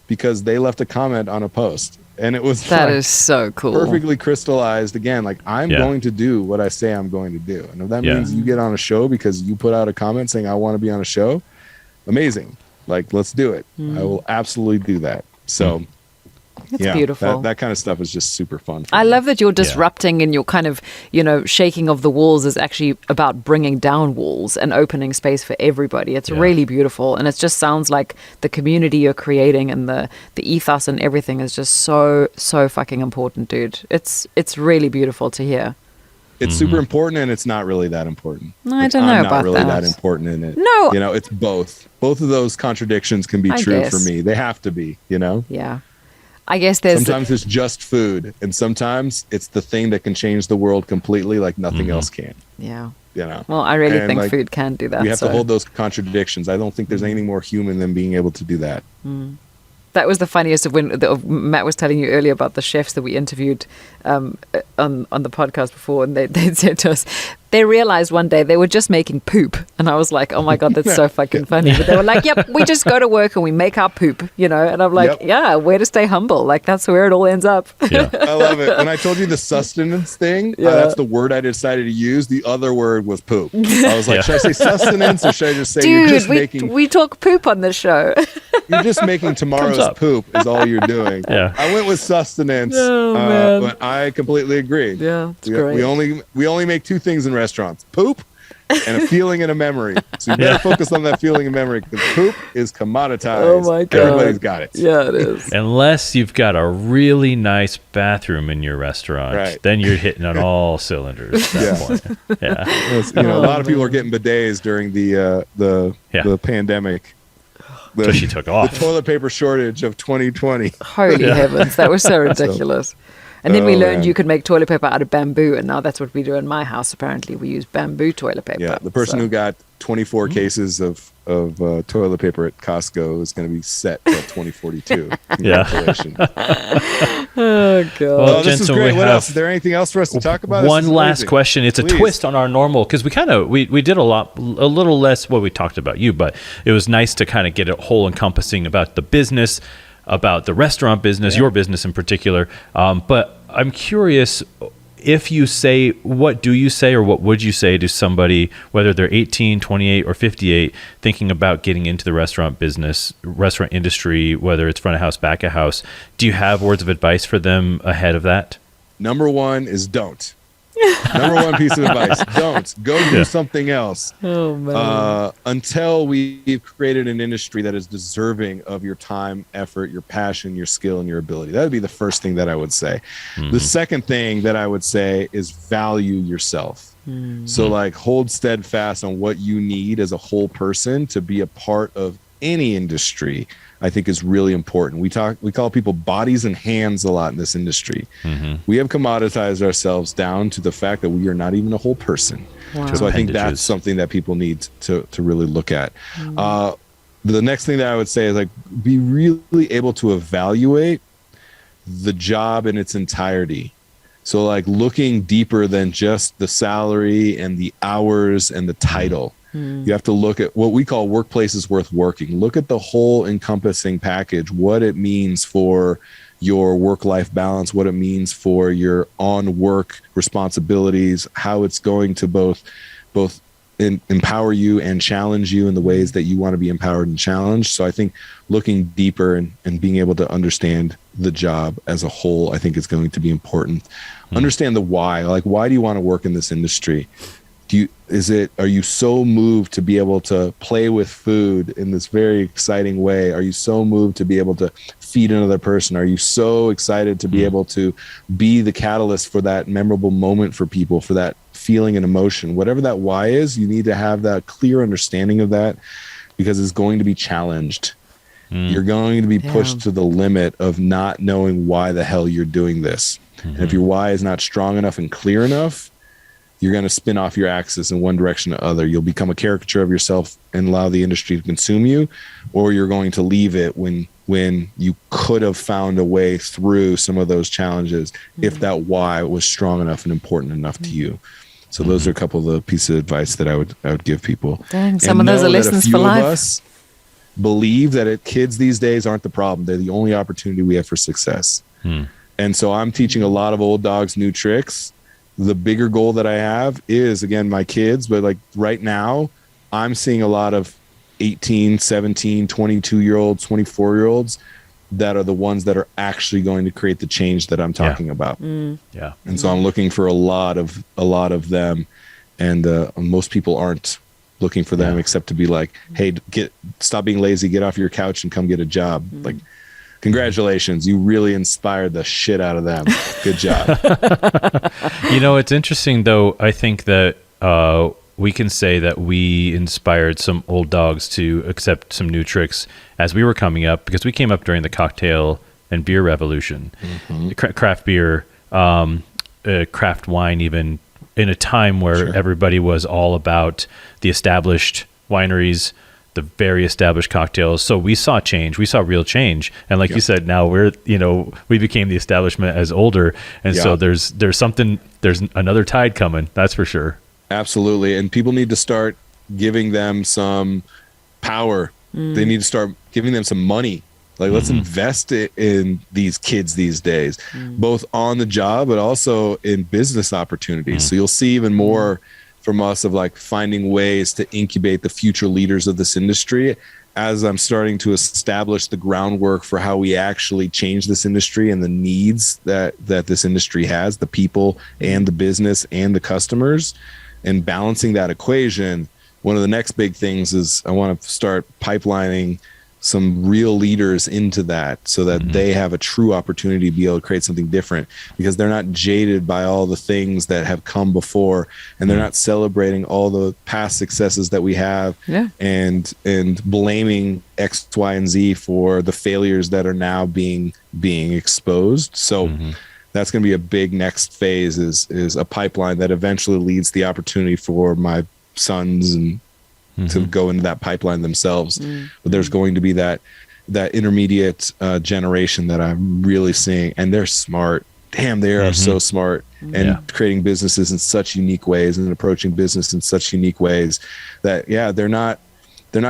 because they left a comment on a post. And it was that is so cool. Perfectly crystallized again. Like I'm going to do what I say I'm going to do. And if that means you get on a show because you put out a comment saying I want to be on a show, amazing. Like, let's do it. I will absolutely do that. So it's beautiful. That kind of stuff is just super fun. I love that you're disrupting and you're kind of, you know, shaking of the walls is actually about bringing down walls and opening space for everybody. It's really beautiful. And it just sounds like the community you're creating and the ethos and everything is just so fucking important, dude. It's really beautiful to hear. It's super important and it's not really that important. I don't know about that. I'm not really that important in it. No. You know, it's both. Both of those contradictions can be true for me. They have to be, you know? Yeah. I guess sometimes it's just food, and sometimes it's the thing that can change the world completely, like nothing else can. Yeah, you know. Well, I really think food can do that. We have to hold those contradictions. I don't think there's anything more human than being able to do that. That was the funniest of when Matt was telling you earlier about the chefs that we interviewed on the podcast before, and they said to us they realized one day they were just making poop, and I was like, oh my god, that's so fucking funny. But they were like, yep, we just go to work and we make our poop, you know. And I'm like, yeah, way to stay humble. Like that's where it all ends up. Yeah. I love it. When I told you the sustenance thing, that's the word I decided to use. The other word was poop. I was like, should I say sustenance or should I just say you're just making? We talk poop on this show. You're just making tomorrow's poop is all you're doing. I went with sustenance, but I completely agree. Yeah, it's great. We only make 2 things in restaurants: poop and a feeling and a memory. So you better focus on that feeling and memory because poop is commoditized. Oh my god, everybody's got it. Yeah, it is. Unless you've got a really nice bathroom in your restaurant, then you're hitting on all cylinders at that point. Yeah, a lot of people are getting bidets during the pandemic. So she took off. The toilet paper shortage of 2020. Holy heavens, that was so ridiculous. And then we learned you could make toilet paper out of bamboo, and now that's what we do in my house. Apparently, we use bamboo toilet paper. Yeah, the person who got 24 cases of toilet paper at Costco is going to be set till 2042. Congratulations. Oh god. Well, this is great. What else? Is there anything else for us to talk about? One last question. It's a twist on our normal because we did a little less what we talked about you, but it was nice to kind of get a whole encompassing about the business, about the restaurant business, your business in particular. But I'm curious, if you say, what do you say or what would you say to somebody, whether they're 18, 28, or 58, thinking about getting into the restaurant business, restaurant industry, whether it's front of house, back of house? Do you have words of advice for them ahead of that? Number one is don't. Number one piece of advice: don't go do something else. Oh man! Until we've created an industry that is deserving of your time, effort, your passion, your skill, and your ability. That would be the first thing that I would say. The second thing that I would say is value yourself. So like hold steadfast on what you need as a whole person to be a part of any industry. I think is really important. We call people bodies and hands a lot in this industry. We have commoditized ourselves down to the fact that we are not even a whole person. Wow. So I think that's something that people need to really look at. The next thing that I would say is like be really able to evaluate the job in its entirety. So like looking deeper than just the salary and the hours and the title. You have to look at what we call workplaces worth working. Look at the whole encompassing package, what it means for your work-life balance, what it means for your on-work responsibilities, how it's going to both empower you and challenge you in the ways that you want to be empowered and challenged. So I think looking deeper and being able to understand the job as a whole, I think is going to be important. Understand the why. Like, why do you want to work in this industry? Are you so moved to be able to play with food in this very exciting way? Are you so moved to be able to feed another person? Are you so excited to be able to be the catalyst for that memorable moment for people, for that feeling and emotion? Whatever that why is, you need to have that clear understanding of that, because it's going to be challenged. You're going to be pushed to the limit of not knowing why the hell you're doing this. And if your why is not strong enough and clear enough, you're going to spin off your axis in one direction or other. You'll become a caricature of yourself and allow the industry to consume you, or you're going to leave it when you could have found a way through some of those challenges if that why was strong enough and important enough to you. So those are a couple of the pieces of advice that I would give people. Dang, some of those are lessons for life. Us believe that kids these days aren't the problem. They're the only opportunity we have for success. And so I'm teaching a lot of old dogs new tricks. The bigger goal that I have is, again, my kids, but like right now I'm seeing a lot of 18, 17, 22-year-olds, 24-year-olds that are the ones that are actually going to create the change that I'm talking about. And so I'm looking for a lot of them, and most people aren't looking for them except to be like, hey, stop being lazy, get off your couch and come get a job. Like, congratulations, you really inspired the shit out of them. Good job. It's interesting though. I think that we can say that we inspired some old dogs to accept some new tricks as we were coming up, because we came up during the cocktail and beer revolution, craft beer, craft wine, even in a time where everybody was all about the established wineries, the very established cocktails. So we saw change. We saw real change. And like you said, now we became the establishment as older. And so there's another tide coming. That's for sure. Absolutely. And people need to start giving them some power. They need to start giving them some money. Like, let's invest it in these kids these days, both on the job, but also in business opportunities. So you'll see even more from us of like finding ways to incubate the future leaders of this industry, as I'm starting to establish the groundwork for how we actually change this industry and the needs that this industry has, the people and the business and the customers, and balancing that equation. One of the next big things is I want to start pipelining some real leaders into that, so that they have a true opportunity to be able to create something different, because they're not jaded by all the things that have come before, and they're not celebrating all the past successes that we have and blaming X, Y, and Z for the failures that are now being exposed. So that's going to be a big next phase, is a pipeline that eventually leads the opportunity for my sons and to go into that pipeline themselves. But there's going to be that intermediate generation that I'm really seeing, and they're smart. Damn, they are so smart, and creating businesses in such unique ways and approaching business in such unique ways that they're not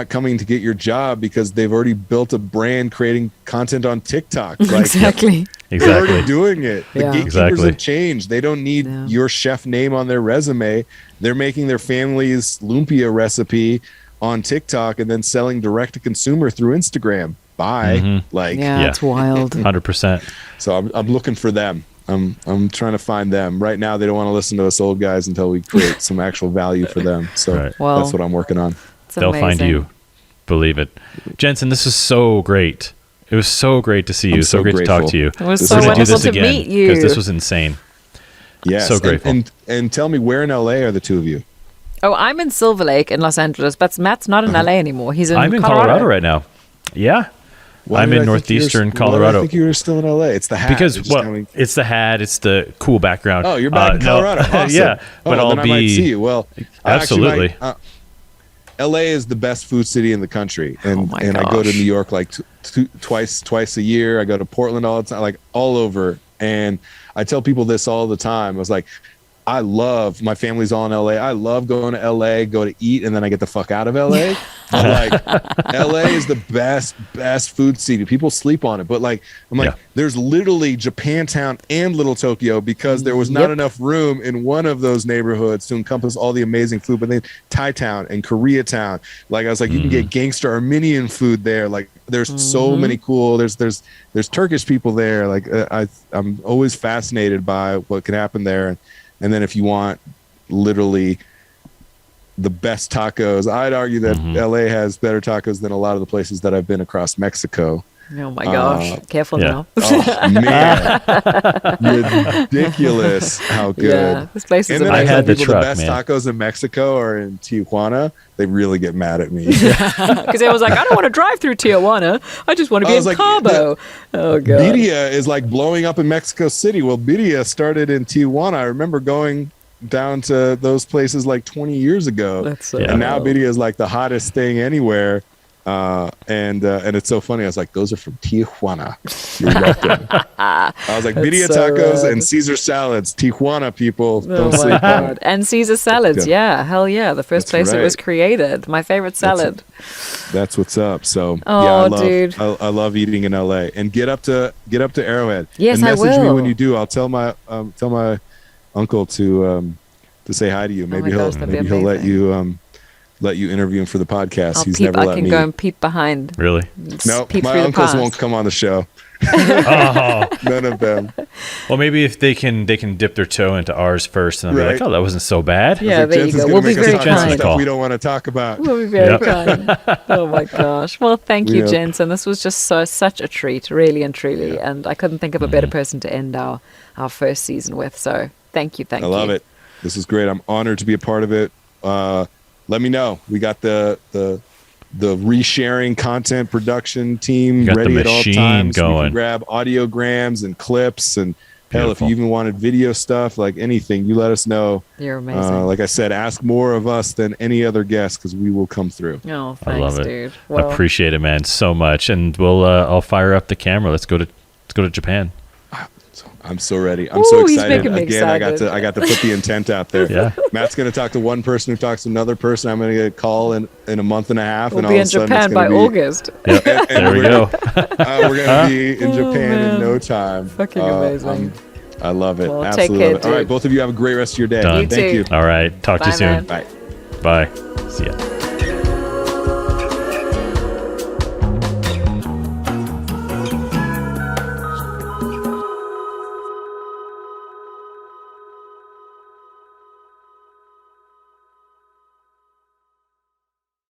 coming to get your job because they've already built a brand creating content on TikTok. Like, Exactly. They're already doing it. The gatekeepers have changed. They don't need your chef name on their resume. They're making their family's lumpia recipe on TikTok and then selling direct to consumer through Instagram. Bye. It's wild. 100%. So I'm looking for them. I'm trying to find them right now. They don't want to listen to us old guys until we create some actual value for them. So Right. Well, that's what I'm working on. it's They'll find amazing. you. Believe it. Jensen, this is so great. It was so great to see you. I'm So so great to talk grateful. to you. It was This so is We're gonna do wonderful this to again meet you. because this was insane. Yes. So grateful. And tell me, where in LA are the two of you? Oh, I'm in Silver Lake in Los Angeles, but Matt's not in LA anymore. He's in I'm in Colorado right now. Yeah. Why I'm did in I think you were- northeastern Why did Colorado. I think you were still in LA. It's the hat. Because It's just well, coming- it's the hat, it's the cool background. Oh, you're back in no, Colorado. Awesome. yeah, but then I'll I might be see you. Well, absolutely. LA is the best food city in the country, and Oh my and I go to gosh. New York like twice a year. I go to Portland all the time, like all over. And I tell people this all the time. I was like, I love, my family's all in LA. I love going to LA, go to eat, and then I get the fuck out of LA. But like, LA is the best food city. People sleep on it. But like, I'm like, Yeah. there's literally Japantown and Little Tokyo because there was not Yep. enough room in one of those neighborhoods to encompass all the amazing food. But then Thai Town and Koreatown, like I was like, you can get gangster Armenian food there. Like there's so many cool, there's Turkish people there. Like I'm always fascinated by what can happen there. And then if you want literally the best tacos, I'd argue that LA has better tacos than a lot of the places that I've been across Mexico. Oh my gosh. Careful yeah. now. Oh man, ridiculous how good. Yeah, this place is And then I I amazing. had tell the people truck, the best man. tacos in Mexico are in Tijuana. They really get mad at me. Because I was like, I don't want to drive through Tijuana. I just want to I be was in like, Cabo. Oh god. Birria is like blowing up in Mexico City. Well, birria started in Tijuana. I remember going down to those places like 20 years ago. That's so And now cool. birria is like the hottest thing anywhere. And it's so funny. I was like, those are from Tijuana. You're welcome. I was like, birria so tacos rad. and Caesar salads. Tijuana people, Oh don't my sleep on god. it. And Caesar salads, good. yeah. Hell yeah. The first That's place it was right. created. My favorite salad. That's what's up. So Oh, yeah, dude. I love eating in LA. And get up to Arrowhead. Yes, and I message me will. when you do. I'll tell my uncle to say hi to you. Maybe my gosh, that'd be he'll let amazing. you interview him for the podcast. I'll He's peep. never I let can me. go and peep behind. Really? No, peep my through the uncles past. won't come on the show. Oh, None of them. well, maybe if they can dip their toe into ours first, and I'll be Right. like, oh, that wasn't so bad. Yeah, Like, there you Jensen's go. gonna We'll be make us very talk about Jensen's kind. stuff call. we don't want to talk about. We'll be very Yep. kind. Oh my gosh. Well, thank you, Yeah. Jensen. This was just such a treat, really and truly. And I couldn't think of a better person to end our first season with. So thank you. I love it. This is great. I'm honored to be a part of it. Let me know. We got the resharing content production team You got ready the at all machine times. We going. can grab audiograms and clips and hell, if you Beautiful. even wanted video stuff, like anything, you let us know. You're amazing. Like I said, ask more of us than any other guest because we will come through. Oh, I love thanks, it. dude. Well, Appreciate it, man, so much. And we'll I'll fire up the camera. Let's go to Japan. I'm so ready. I'm Ooh, so he's excited. making me Again, I got excited. to put the intent out there. Yeah. Matt's going to talk to one person who talks to another person. I'm going to get a call in a month and a half, we'll and be all in of a sudden Japan it's by going to be, August. Yep. and There we we're go. We're going to be in Oh, Japan man. in no time. Fucking amazing. I love it. Well, take Absolutely care, love it. All right, dude. both of you have a great rest of your day. Done. Thank too. you. All right. Talk to Bye, you soon. man. Bye. Bye. See ya.